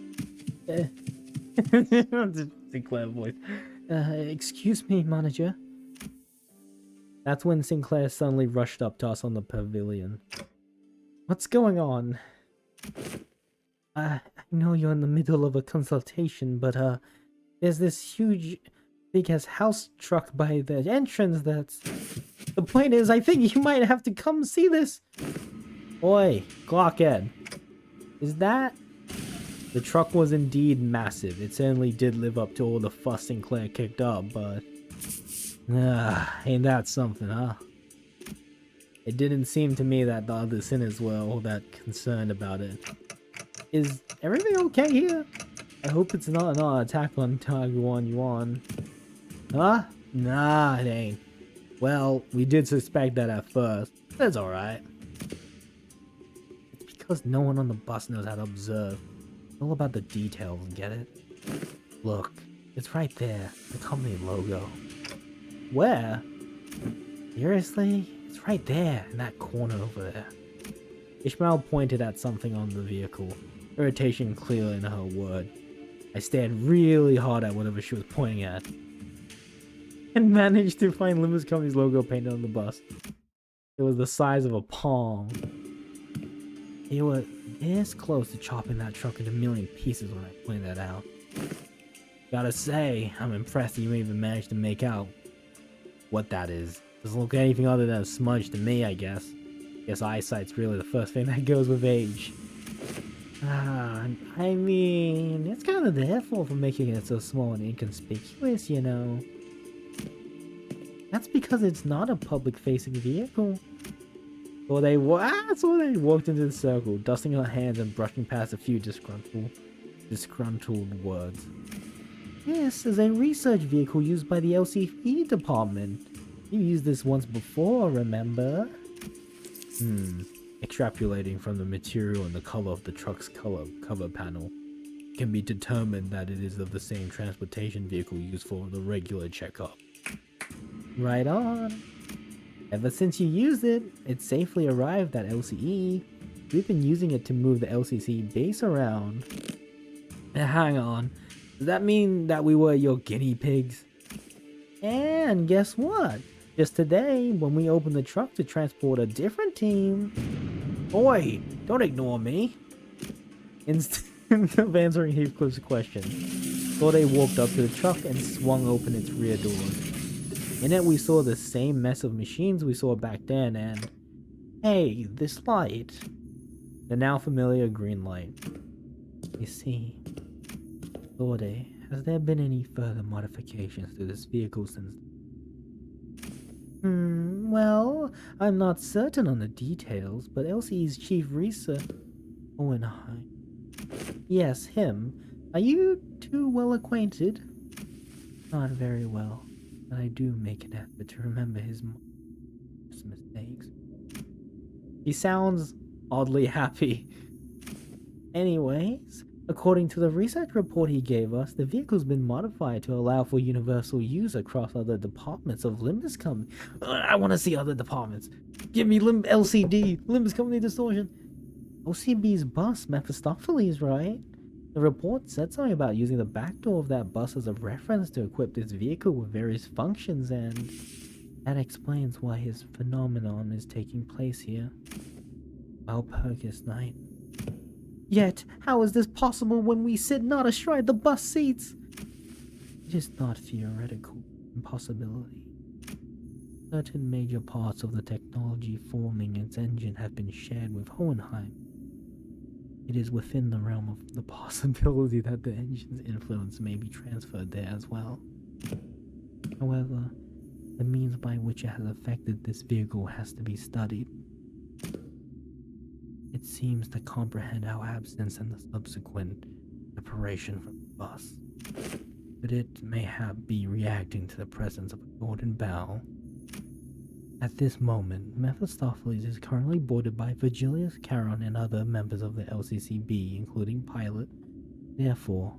Sinclair voice. Excuse me, manager. That's when Sinclair suddenly rushed up to us on the pavilion. What's going on? I know you're in the middle of a consultation, but there's this huge, big-ass house truck by the entrance that's... The point is, I think you might have to come see this. Oi, Glockhead. Is that... The truck was indeed massive. It certainly did live up to all the fuss Sinclair kicked up, but... ain't that something, huh? It didn't seem to me that the other sinners were all that concerned about it. Is everything okay here? I hope it's not an attack on Dagwon Yuan. Huh? Nah, it ain't. Well, we did suspect that at first. That's alright. It's because no one on the bus knows how to observe. all about the details, get it? Look, it's right there, the company logo. Where? Seriously? It's right there, in that corner over there. Ishmael pointed at something on the vehicle, irritation clear in her word. I stared really hard at whatever she was pointing at, and managed to find Limbus Company's logo painted on the bus. It was the size of a palm. You were this close to chopping that truck into a million pieces when I pointed that out. Gotta say, I'm impressed that you even managed to make out what that is. Doesn't look anything other than a smudge to me, I guess. Guess eyesight's really the first thing that goes with age. I mean, it's kind of their fault for making it so small and inconspicuous, you know. That's because it's not a public-facing vehicle. So they walked into the circle, dusting her hands and brushing past a few disgruntled words. This is a research vehicle used by the LCE department. You used this once before, remember? Extrapolating from the material and the color of the truck's cover panel, it can be determined that it is of the same transportation vehicle used for the regular checkup. Right on. Ever since you used it, it safely arrived at LCE. We've been using it to move the LCC base around. Hang on, does that mean that we were your guinea pigs? And guess what? Just today, when we opened the truck to transport a different team... Oi, don't ignore me. Instead of answering Heathcliff's question, Thorday walked up to the truck and swung open its rear doors. In it, we saw the same mess of machines we saw back then, and... Hey, this light. The now familiar green light. You see, Thorday, has there been any further modifications to this vehicle since... Well, I'm not certain on the details, but LCE's chief research... Hohenheim. Yes, him. Are you too well acquainted? Not very well, but I do make an effort to remember his mistakes. He sounds oddly happy. Anyways, according to the research report he gave us, the vehicle's been modified to allow for universal use across other departments of Limbus Company. I want to see other departments. Give me LCD, Limbus Company Distortion. OCB's bus, Mephistopheles, right? The report said something about using the back door of that bus as a reference to equip this vehicle with various functions, and that explains why his phenomenon is taking place here. Walpurgisnacht. Yet, how is this possible when we sit not astride the bus seats? It is not theoretical impossibility. Certain major parts of the technology forming its engine have been shared with Hohenheim. It is within the realm of the possibility that the engine's influence may be transferred there as well. However, the means by which it has affected this vehicle has to be studied. It seems to comprehend our absence and the subsequent separation from the bus. But it may be reacting to the presence of a golden bowel. At this moment, Mephistopheles is currently boarded by Virgilius Charon and other members of the LCCB, including Pilot. Therefore,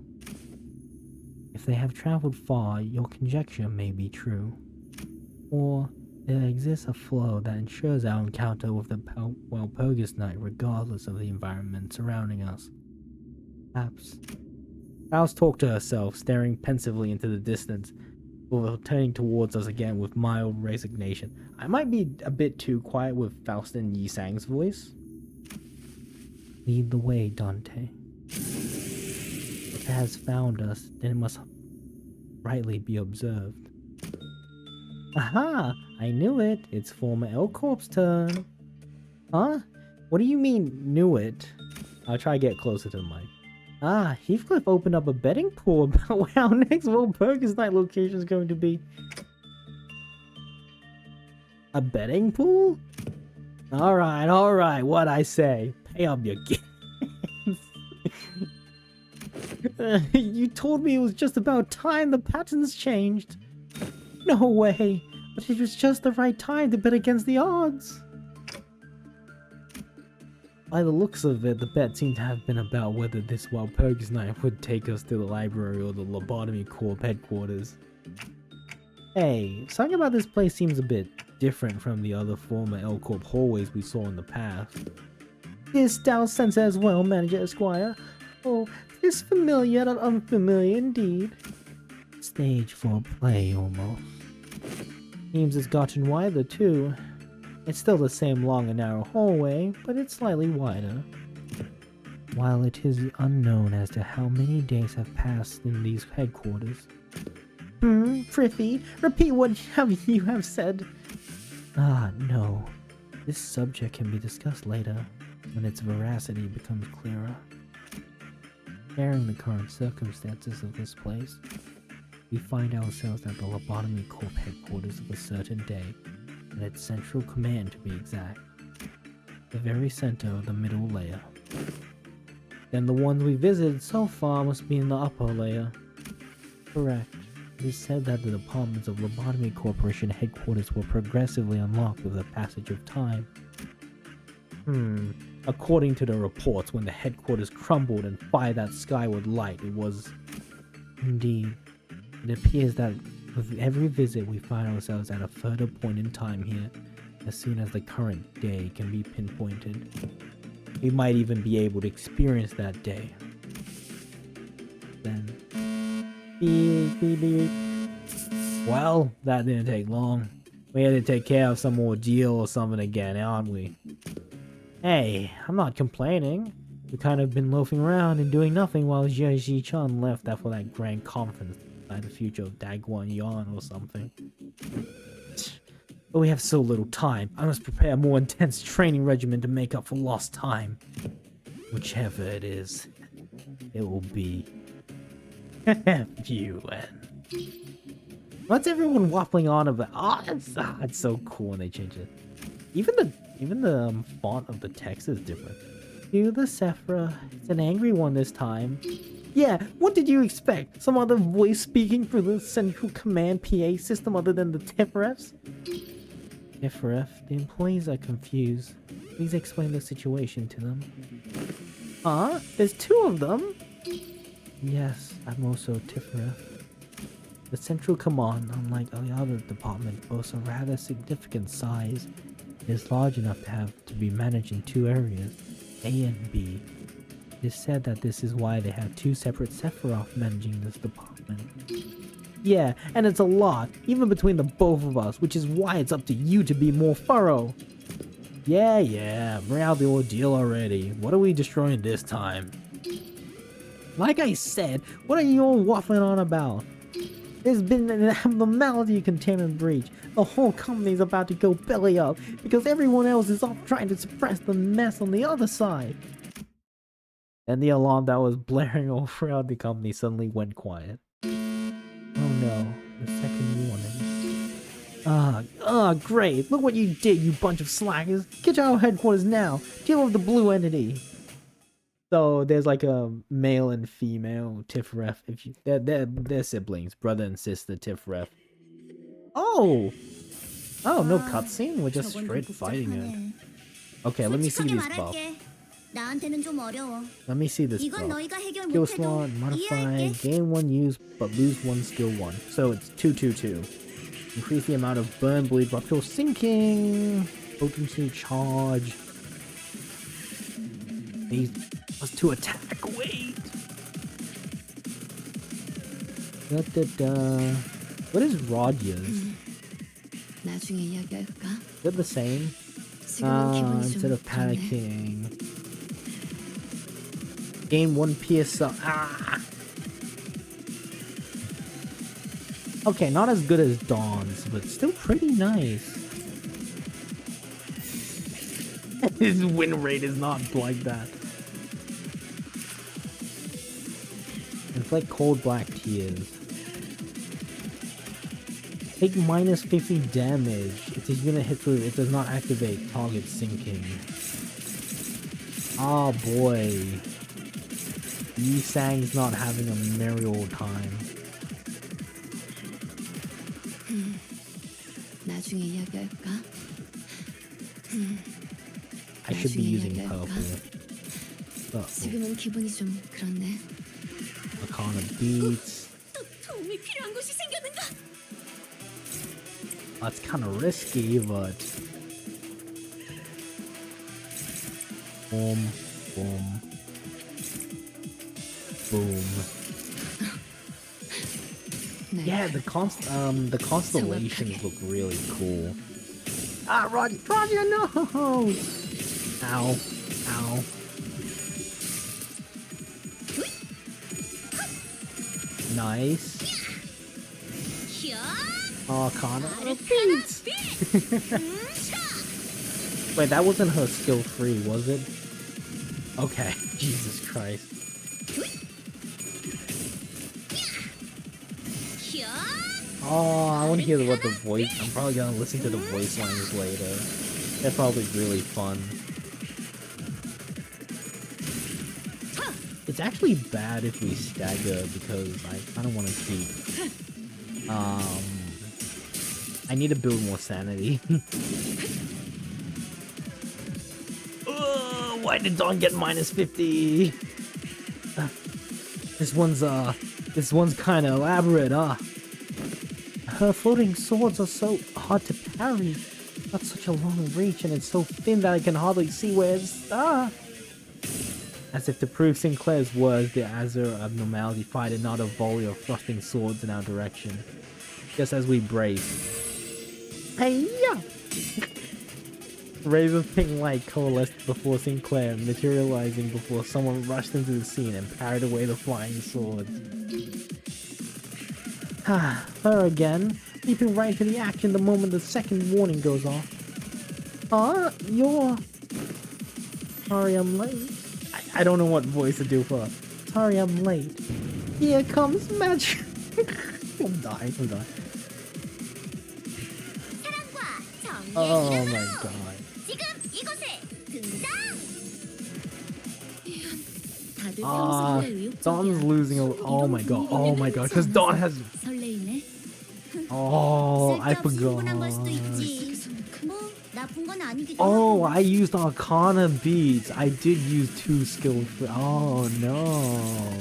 if they have traveled far, your conjecture may be true. Or there exists a flow that ensures our encounter with the Walpurgisnacht regardless of the environment surrounding us. Perhaps. Faust talked to herself, staring pensively into the distance, before turning towards us again with mild resignation. I might be a bit too quiet with Faustin Yi Sang's voice. Lead the way, Dante. If it has found us, then it must rightly be observed. Aha! I knew it. It's former L-Corp's turn. Huh? What do you mean, knew it? I'll try to get closer to the mic. Ah, Heathcliff opened up a betting pool about where our next Walpurgisnacht location is going to be. A betting pool? Alright, what I say. Pay up your games. You told me it was just about time the patterns changed. No way, but it was just the right time to bet against the odds. By the looks of it, the bet seemed to have been about whether this Walpurgisnacht would take us to the library or the Lobotomy Corps headquarters. Hey, something about this place seems a bit different from the other former L Corp hallways we saw in the past. This thou sense as well, Manager Esquire. Oh, this familiar and unfamiliar indeed. Stage for play, almost. Seems it's gotten wider, too. It's still the same long and narrow hallway, but it's slightly wider. While it is unknown as to how many days have passed in these headquarters. Prithee, repeat what you have said. Ah, no. This subject can be discussed later, when its veracity becomes clearer. Bearing the current circumstances of this place, we find ourselves at the Lobotomy Corps headquarters of a certain day, at its central command to be exact. The very center of the middle layer. Then the ones we visited so far must be in the upper layer. Correct. It is said that the departments of Lobotomy Corporation headquarters were progressively unlocked with the passage of time. According to the reports, when the headquarters crumbled and fired that skyward light, it was... Indeed. It appears that with every visit we find ourselves at a further point in time here, as soon as the current day can be pinpointed. We might even be able to experience that day. Then... Beep, beep, beep. Well, that didn't take long. We had to take care of some ordeal or something again, aren't we? Hey, I'm not complaining. We kind of been loafing around and doing nothing while Ji-Chan left for that grand conference about the future of Dagwon Yan or something. But we have so little time. I must prepare a more intense training regimen to make up for lost time. Whichever it is, it will be. UN. What's everyone waffling on about? It's so cool when they change it. Even the font of the text is different. To the Sephra, it's an angry one this time. Yeah, what did you expect? Some other voice speaking through the central command PA system other than the Tifrefs? Tifref, the employees are confused. Please explain the situation to them. Huh? There's two of them? Yes, I'm also Tifref. The central command, unlike the other department, boasts a rather significant size. It is large enough to be managed in two areas, A and B. It is said that this is why they have two separate Sephiroth managing this department. Yeah, and it's a lot, even between the both of us, which is why it's up to you to be more thorough. Yeah, bring out the ordeal already. What are we destroying this time? Like I said, what are you all waffling on about? There's been an abnormality containment breach. The whole company's about to go belly up because everyone else is off trying to suppress the mess on the other side. Then the alarm that was blaring all throughout the company suddenly went quiet. Oh no, the second warning. Great. Look what you did, you bunch of slackers. Get to our headquarters now. Deal with the blue entity. So there's like a male and female Tifref. If you, they're siblings, brother and sister Tifref. Oh, no cutscene. We're just straight fighting it. Okay, let me see these buffs. Let me see this buff. Skill slot, modify, gain one use but lose one skill one. So it's 2-2-2. Increase the amount of burn, bleed, but feel sinking. Potency charge. These plus 2 attack. Wait. What is Rodya's? They're the same. Instead of panicking. Gain 1 PSL. Okay, not as good as Dawn's, but still pretty nice. His win rate is not like that. It's like cold black tears. Take minus 50 damage. If the unit hits with it does not activate target sinking. Oh boy. Yi-Sang's not having a merry old time. I should be 나중에 using 이야기할까? purple. 지금은 기분이 좀 그렇네. Arcana beats. 또 도움이 필요한 곳이 생겼는가? That's kind of risky, but boom, boom, boom. 네. Yeah, the constellations look really cool. Ah, Roger, no! Ow, ow. Nice. 히야! Arcana beats. Wait, that wasn't her skill 3, was it? Okay, Jesus Christ. 히야! Oh, I want to hear what the voice. I'm probably gonna listen to the voice lines later. They're probably really fun. It's actually bad if we stagger because I kind of want to keep. I need to build more sanity. Why did Dawn get minus 50? This one's kind of elaborate, Her floating swords are so hard to parry. Got such a long reach and it's so thin that I can hardly see where it's As if to prove Sinclair's words, the Azure abnormality fired not a volley of thrusting swords in our direction. Just as we brace. Hey-ya! Rays of pink light coalesced before Sinclair, materializing before someone rushed into the scene and parried away the flying swords. Her again, leaping right into the action the moment the second warning goes off. You're... Sorry I'm late. I don't know what voice to do for her. Sorry I'm late. Here comes magic. I'm dying. 사랑과 정의의 Oh my 이름으로 god. 지금 이곳에 등장! 다들 Ah, 평소에 의욕적이야. Dawn's losing a... Oh my god, because Dawn has... 설레이네. Oh, I 쓸데없이 흥분한 걸 수도 forgot. 있지. 뭐 나쁜 건 아니기도 Oh, 하고. I used Arcana beads. I did use 2 skill... Oh no.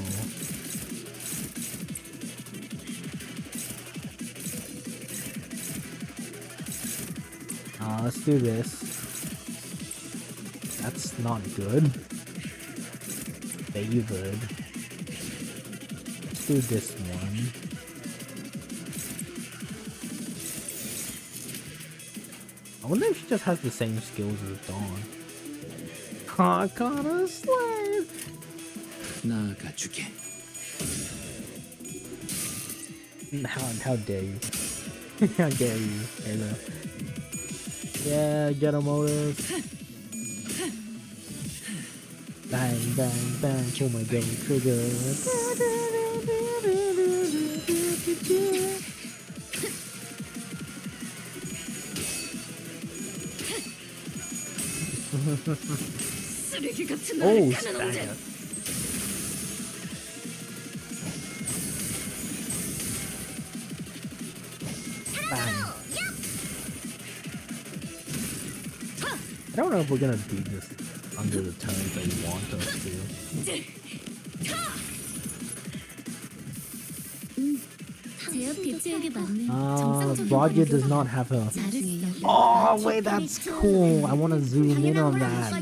Let's do this. That's not good. Favored. Let's do this one. I wonder if she just has the same skills as Dawn. Arcana slave! 나아가주게. How dare you? How dare you, Halo? Yeah, get him, Otis. Bang, bang, bang, pull my double trigger. 쓰레기 같은 Oh, 나를 가는 언제? stagger. Bang. I don't know if we're gonna beat this under the turns they want us to. 제협 대체역에 맞는 Roger does not have her. Oh, wait, that's cool. I want to zoom in on that.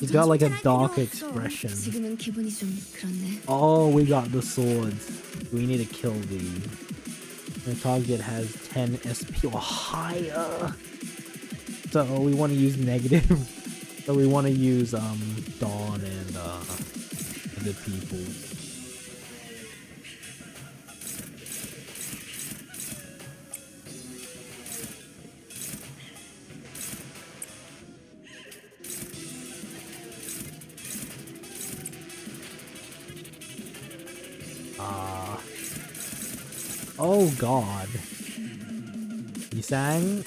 He's got like a dark expression. 지금은 기분이 좀 그렇네. Oh, we got the swords. We need to kill these. The target has 10 SP or higher. So we want to use negative. So we want to use Dawn and other people. Oh god. You sang?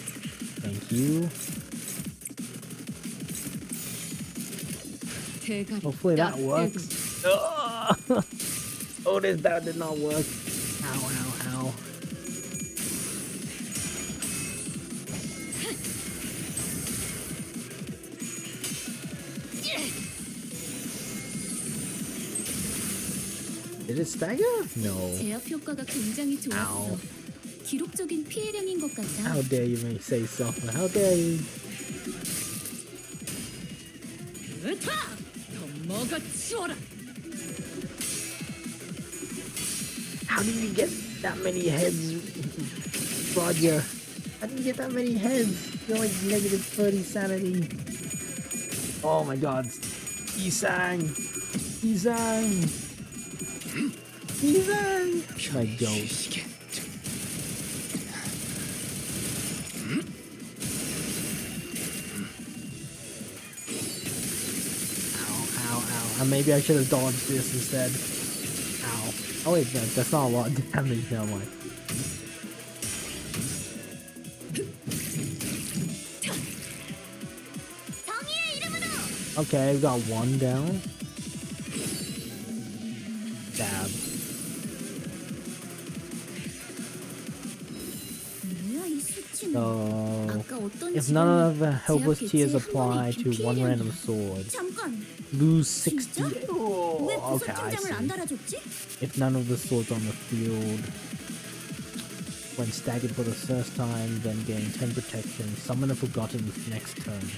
Thank you. Hopefully that works. Oh, that did not work. Ow, ow, ow. Did it stagger? No. 제압 효과가 굉장히 좋았어. Ow. 기록적인 피해량인 것 같아. How dare you make say so? How dare you? 으타! 더 먹어치워라. How did you get that many heads, Roger? How did you get that many heads? You're like negative 30 sanity. Oh my god. He sang. He sang. He sang. My goat. Ow. Maybe I should have dodged this instead. Ow. Oh wait, that's not a lot of damage now, like. Okay, we got one down. Dab. 뭐야 이 수치는? So, 아까 어떤 if none of the helpless 제압 tears 개체에 한 번에 apply to 입힌 one 피해량이야. random sword, 잠깐. lose 60. 진짜? 왜 Oh, 구속 okay, I 팀장을 안 see. 달아줬지? If none of the swords on the field, when staggered for the first time, then gain 10 protection. Summon a forgotten next turn.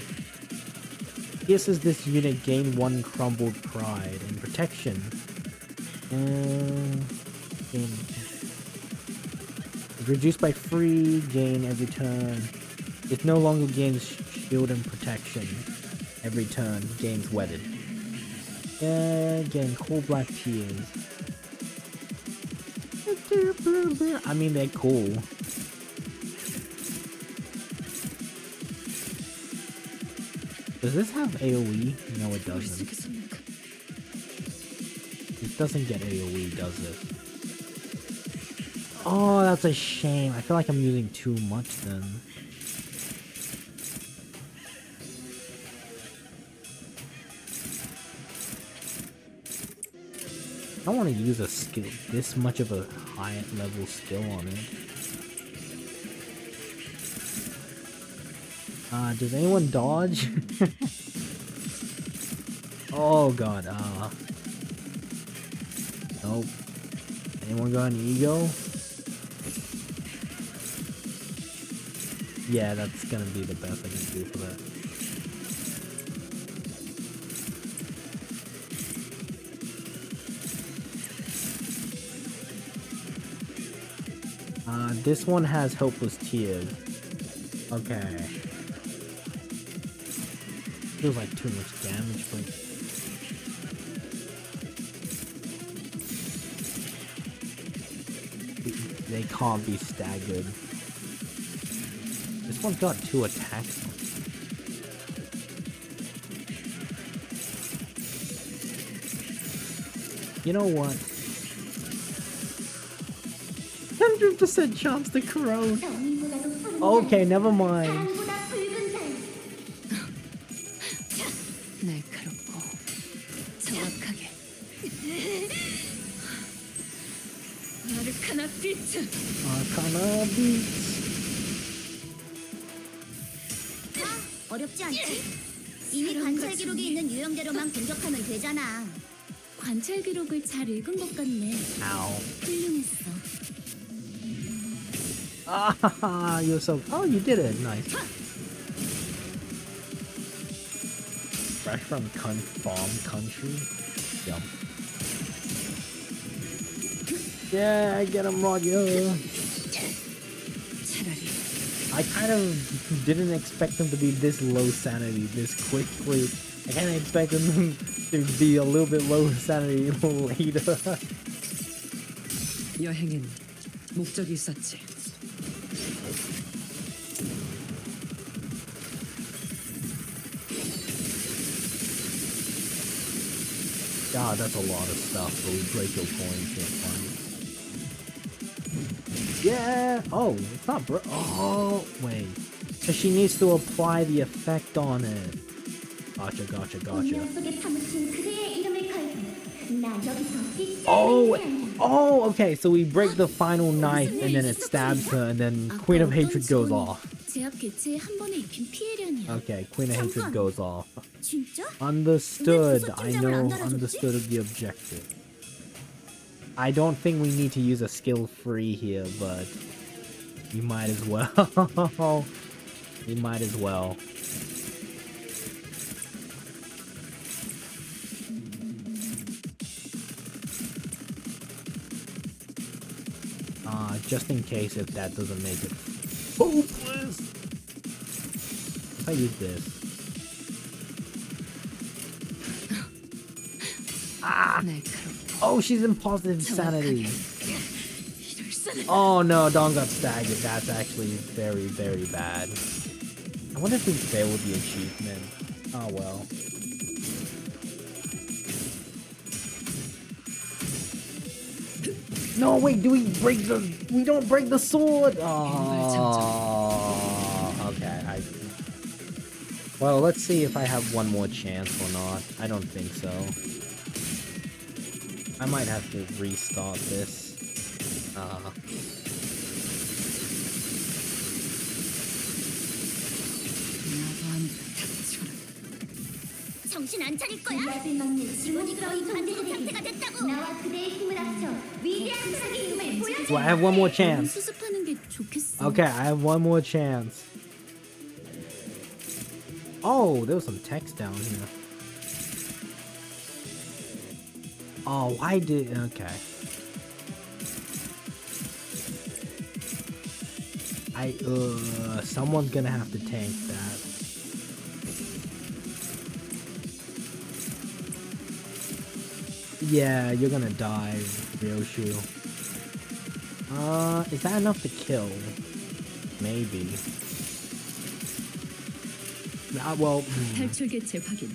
Pierces this unit, gain 1 crumbled pride and protection. Reduced by 3, gain every turn. It no longer gains shield and protection. Every turn gains weathered. Gain cool black tears. I mean, they're cool. Does this have AoE? No, it doesn't. It doesn't get AoE, does it? Oh, that's a shame. I feel like I'm using too much then. I don't want to use a skill, this much of a high level skill on it. Does anyone dodge? Oh god, nope. Anyone got an ego? Yeah, that's gonna be the best I can do for that. This one has Helpless Tears. Okay. Feels like too much damage, but... They can't be staggered. This one's got 2 attacks. You know what? 100% chance to corrode. Okay, never mind. 날카롭고 정확하게. 아르카나 비트. Arcana beats. 어렵지 않지? 이미 관찰 기록이 있는 유형대로만 공격하면 되잖아. 관찰 기록을 잘 읽은 것 같네. Ow. 훌륭했어. Ah, you're so. Oh, you did it. Nice. Fresh from farm country. Yum. Yeah, I get him, Roger. 차라리 I kind of didn't expect them to be this low sanity this quickly. I kind of expected them to be a little bit low sanity later. 여행엔 목적이 있었지. God, that's a lot of stuff, but we break your coins, you're fine. Yeah! Oh, it's not oh, wait. Because she needs to apply the effect on it. Gotcha. Oh, okay, so we break the final knife and then it stabs her and then Queen of Hatred goes off. 제압 개체에 한 번에 입힌 피해량이야. Okay, Queen of Hatred goes off. 진짜? Understood. I know, understood the objective. I don't think we need to use a skill free here, but you might as well. You might as well. Just in case if that doesn't make it hopeless. If I use this. Oh, she's in positive sanity. Oh no, Dawn got staggered. That's actually very, very bad. I wonder if we failed the achievement. Oh well. No, wait, do we break the... We don't break the sword! Oh, okay. Well, let's see if I have one more chance or not. I don't think so. I might have to restart this. 정신 안 차릴 거야? 지원이 거의 반대의 상태가 됐다고. 나와 그대의 힘을 합쳐 위대한 세상의 힘을 보여줘. Do I have one more chance? 수습하는 게 좋겠어. Okay, I have one more chance. Oh, there was some text down here. Oh, why did... Okay. Someone's gonna have to tank that. Yeah, you're gonna die, Ryoshu. Is that enough to kill? Maybe. Well... 탈출 개체 확인.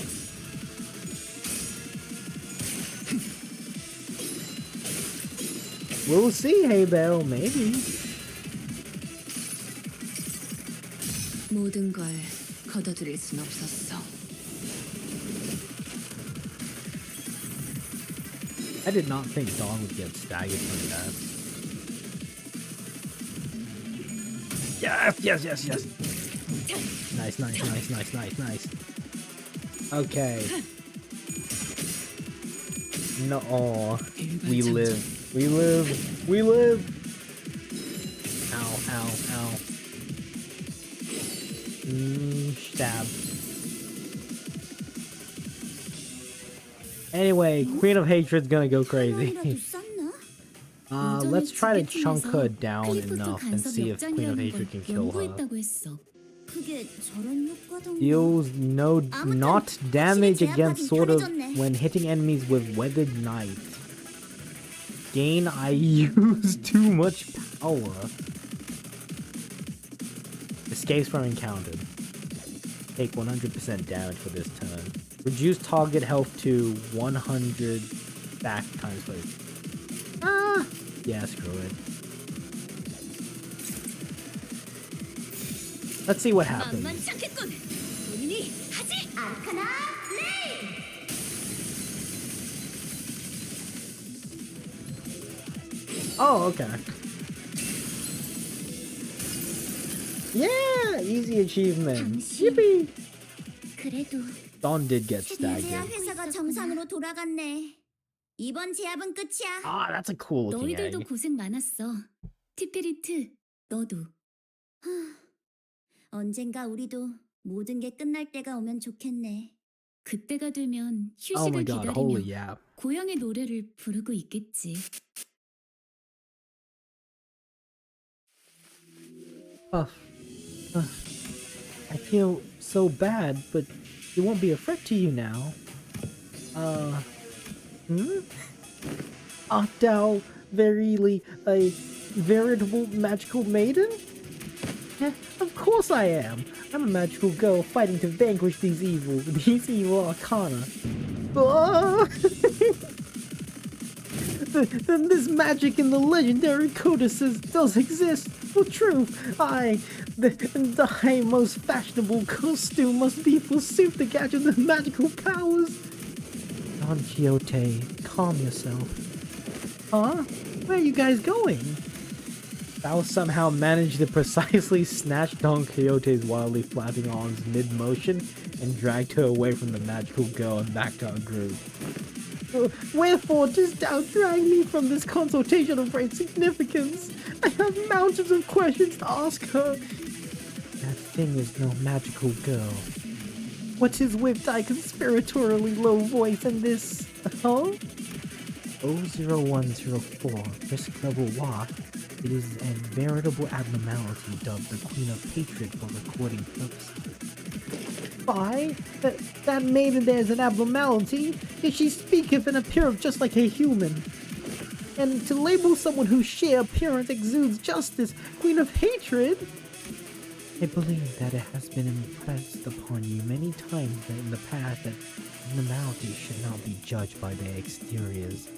We'll see, Hey Bell, maybe. 모든 걸 거둬들일 순 없었어. I did not think Dawn would get staggered from that. Yes, yes, yes, yes. Nice, nice, nice, nice, nice, nice. Okay. No, oh, we live. We live. We live. Ow, ow, ow. Stab. Anyway, Queen of Hatred's gonna go crazy. Let's try to chunk her down enough and see if Queen of Hatred can kill her. Deals not damage against sort of when hitting enemies with weathered knife. Gain, I use too much power. Escapes from encounter. Take 100% damage for this turn. Reduce target health to 100 back times 5. Yeah, screw it. Let's see what happens. Oh, okay. Yeah, easy achievement. Yippee! Dawn did get staggered. 회사가 정상으로 돌아갔네. 이번 제압은 끝이야. Ah, that's a cool looking 너희들도 egg. 고생 많았어. 티페리트, 너도. 언젠가 우리도 모든 게 끝날 때가 오면 좋겠네. 그때가 되면 Oh my 휴식을 god, holy 기다리며 yeah. 고향의 노래를 부르고 있겠지. I feel so bad, but it won't be a threat to you now. Art thou verily a veritable magical maiden? Yeah, of course I am. I'm a magical girl fighting to vanquish these evil arcana. Then this magic in the legendary codices does exist. For truth, the most fashionable costume must be forsooth to capture the magical powers. Don Quixote, calm yourself. Huh? Where are you guys going? Thou somehow managed to precisely snatch Don Quixote's wildly flapping arms mid-motion and dragged her away from the magical girl and back to our group. Wherefore dost thou drag me from this consultation of great significance? I have mountains of questions to ask her. That thing is no magical girl. What is with thy conspiratorially low voice and this, huh? 00104, risk level what? It is a veritable abnormality dubbed the Queen of Hatred for recording purposes. Why? That maiden there is an abnormality, yet she speaketh and appeareth just like a human. And to label someone whose sheer appearance exudes justice, Queen of Hatred? I believe that it has been impressed upon you many times that in the past that abnormalities should not be judged by their exteriors.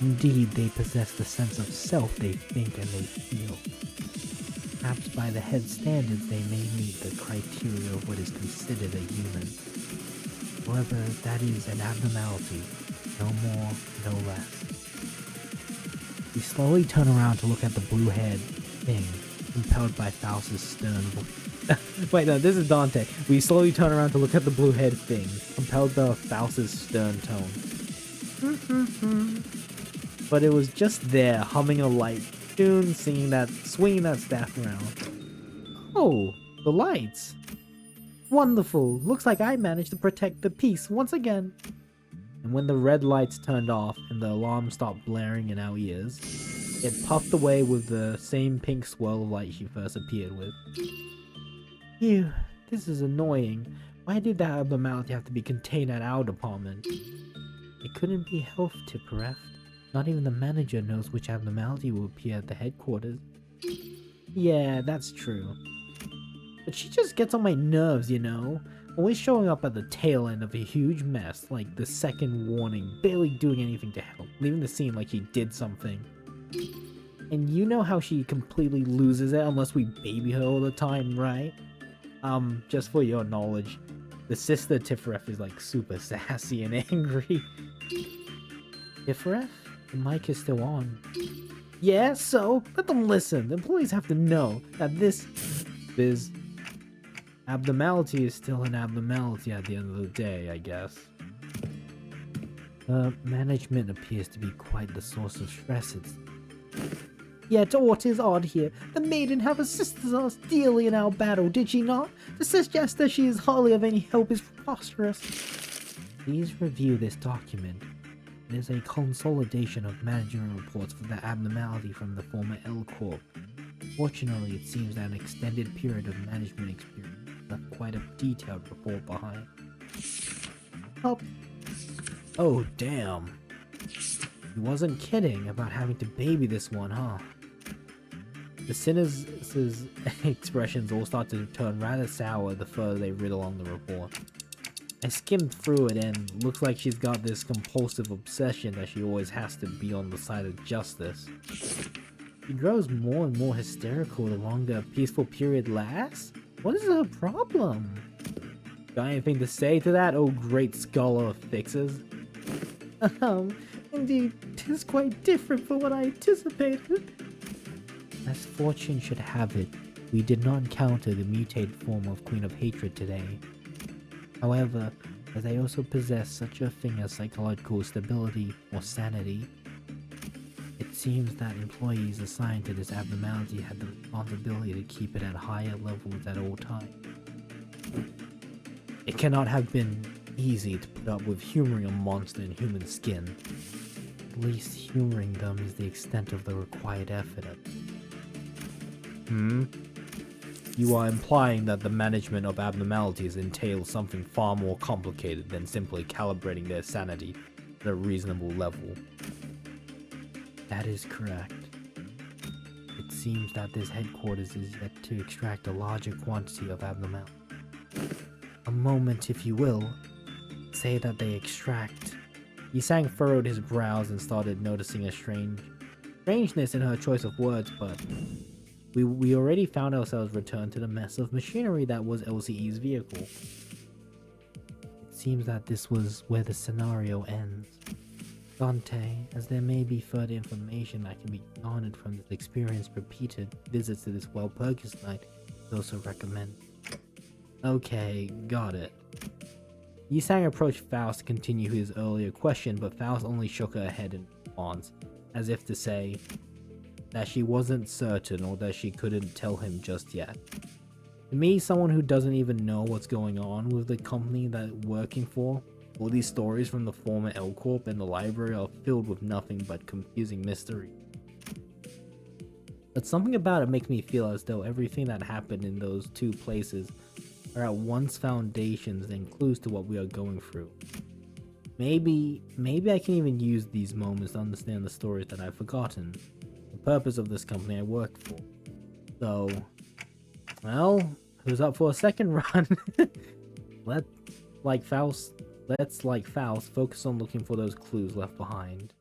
Indeed, they possess the sense of self they think and they feel. Perhaps by the head standards they may meet the criteria of what is considered a human. However, that is an abnormality, no more, no less. We slowly turn around to look at the blue-haired thing, compelled by Faust's stern voice. Wait, no, this is Dante. We slowly turn around to look at the blue-haired thing, compelled by Faust's stern tone. But it was just there, humming a light tune, swinging that staff around. Oh, the lights. Wonderful. Looks like I managed to protect the peace once again. And when the red lights turned off and the alarm stopped blaring in our ears, it puffed away with the same pink swirl of light she first appeared with. Phew, this is annoying. Why did that abnormality have to be contained at our department? It couldn't be health Tippereth. Not even the manager knows which abnormality will appear at the headquarters. Yeah, that's true. But she just gets on my nerves, you know? Always showing up at the tail end of a huge mess, like the second warning, barely doing anything to help, leaving the scene like she did something. And you know how she completely loses it unless we baby her all the time, right? Just for your knowledge, the sister Tifref is like super sassy and angry. Tifref? The mic is still on. Yeah, so let them listen. The employees have to know that this abnormality is still an abnormality at the end of the day, I guess. Management appears to be quite the source of stress. Yet what is odd here, the maiden have assisted us dearly in our battle, did she not? To suggest that she is hardly of any help is preposterous. Please review this document. It is a consolidation of management reports for the abnormality from the former L Corp. Fortunately, it seems that an extended period of management experience left quite a detailed report behind. Oh damn. He wasn't kidding about having to baby this one, huh? The sinner's expressions all start to turn rather sour the further they read along the report. I skimmed through it and looks like she's got this compulsive obsession that she always has to be on the side of justice. She grows more and more hysterical the longer a peaceful period lasts? What is her problem? Got anything to say to that, oh great scholar of fixes? Indeed, 'tis quite different from what I anticipated. As fortune should have it, we did not encounter the mutated form of Queen of Hatred today. However, as they also possess such a thing as psychological stability or sanity, it seems that employees assigned to this abnormality had the responsibility to keep it at higher levels at all times. It cannot have been easy to put up with humoring a monster in human skin. At least humoring them is the extent of the required effort. You are implying that the management of abnormalities entails something far more complicated than simply calibrating their sanity at a reasonable level. That is correct. It seems that this headquarters is yet to extract a larger quantity of abnormality. A moment, if you will. Say that they extract. Yisang furrowed his brows and started noticing a strangeness in her choice of words, but we already found ourselves returned to the mess of machinery that was LCE's vehicle. It seems that this was where the scenario ends. Dante, as there may be further information that can be garnered from this experience, repeated visits to this Walpurgisnacht is also recommended. Okay, got it. Yisang approached Faust to continue his earlier question, but Faust only shook her head in response, as if to say that she wasn't certain or that she couldn't tell him just yet. To me, someone who doesn't even know what's going on with the company that they're working for, all these stories from the former L Corp and the library are filled with nothing but confusing mystery. But something about it makes me feel as though everything that happened in those two places are at once foundations and clues to what we are going through. Maybe I can even use these moments to understand the stories that I've forgotten, the purpose of this company I work for. So, well, who's up for a second run? Let's, like Faust, focus on looking for those clues left behind.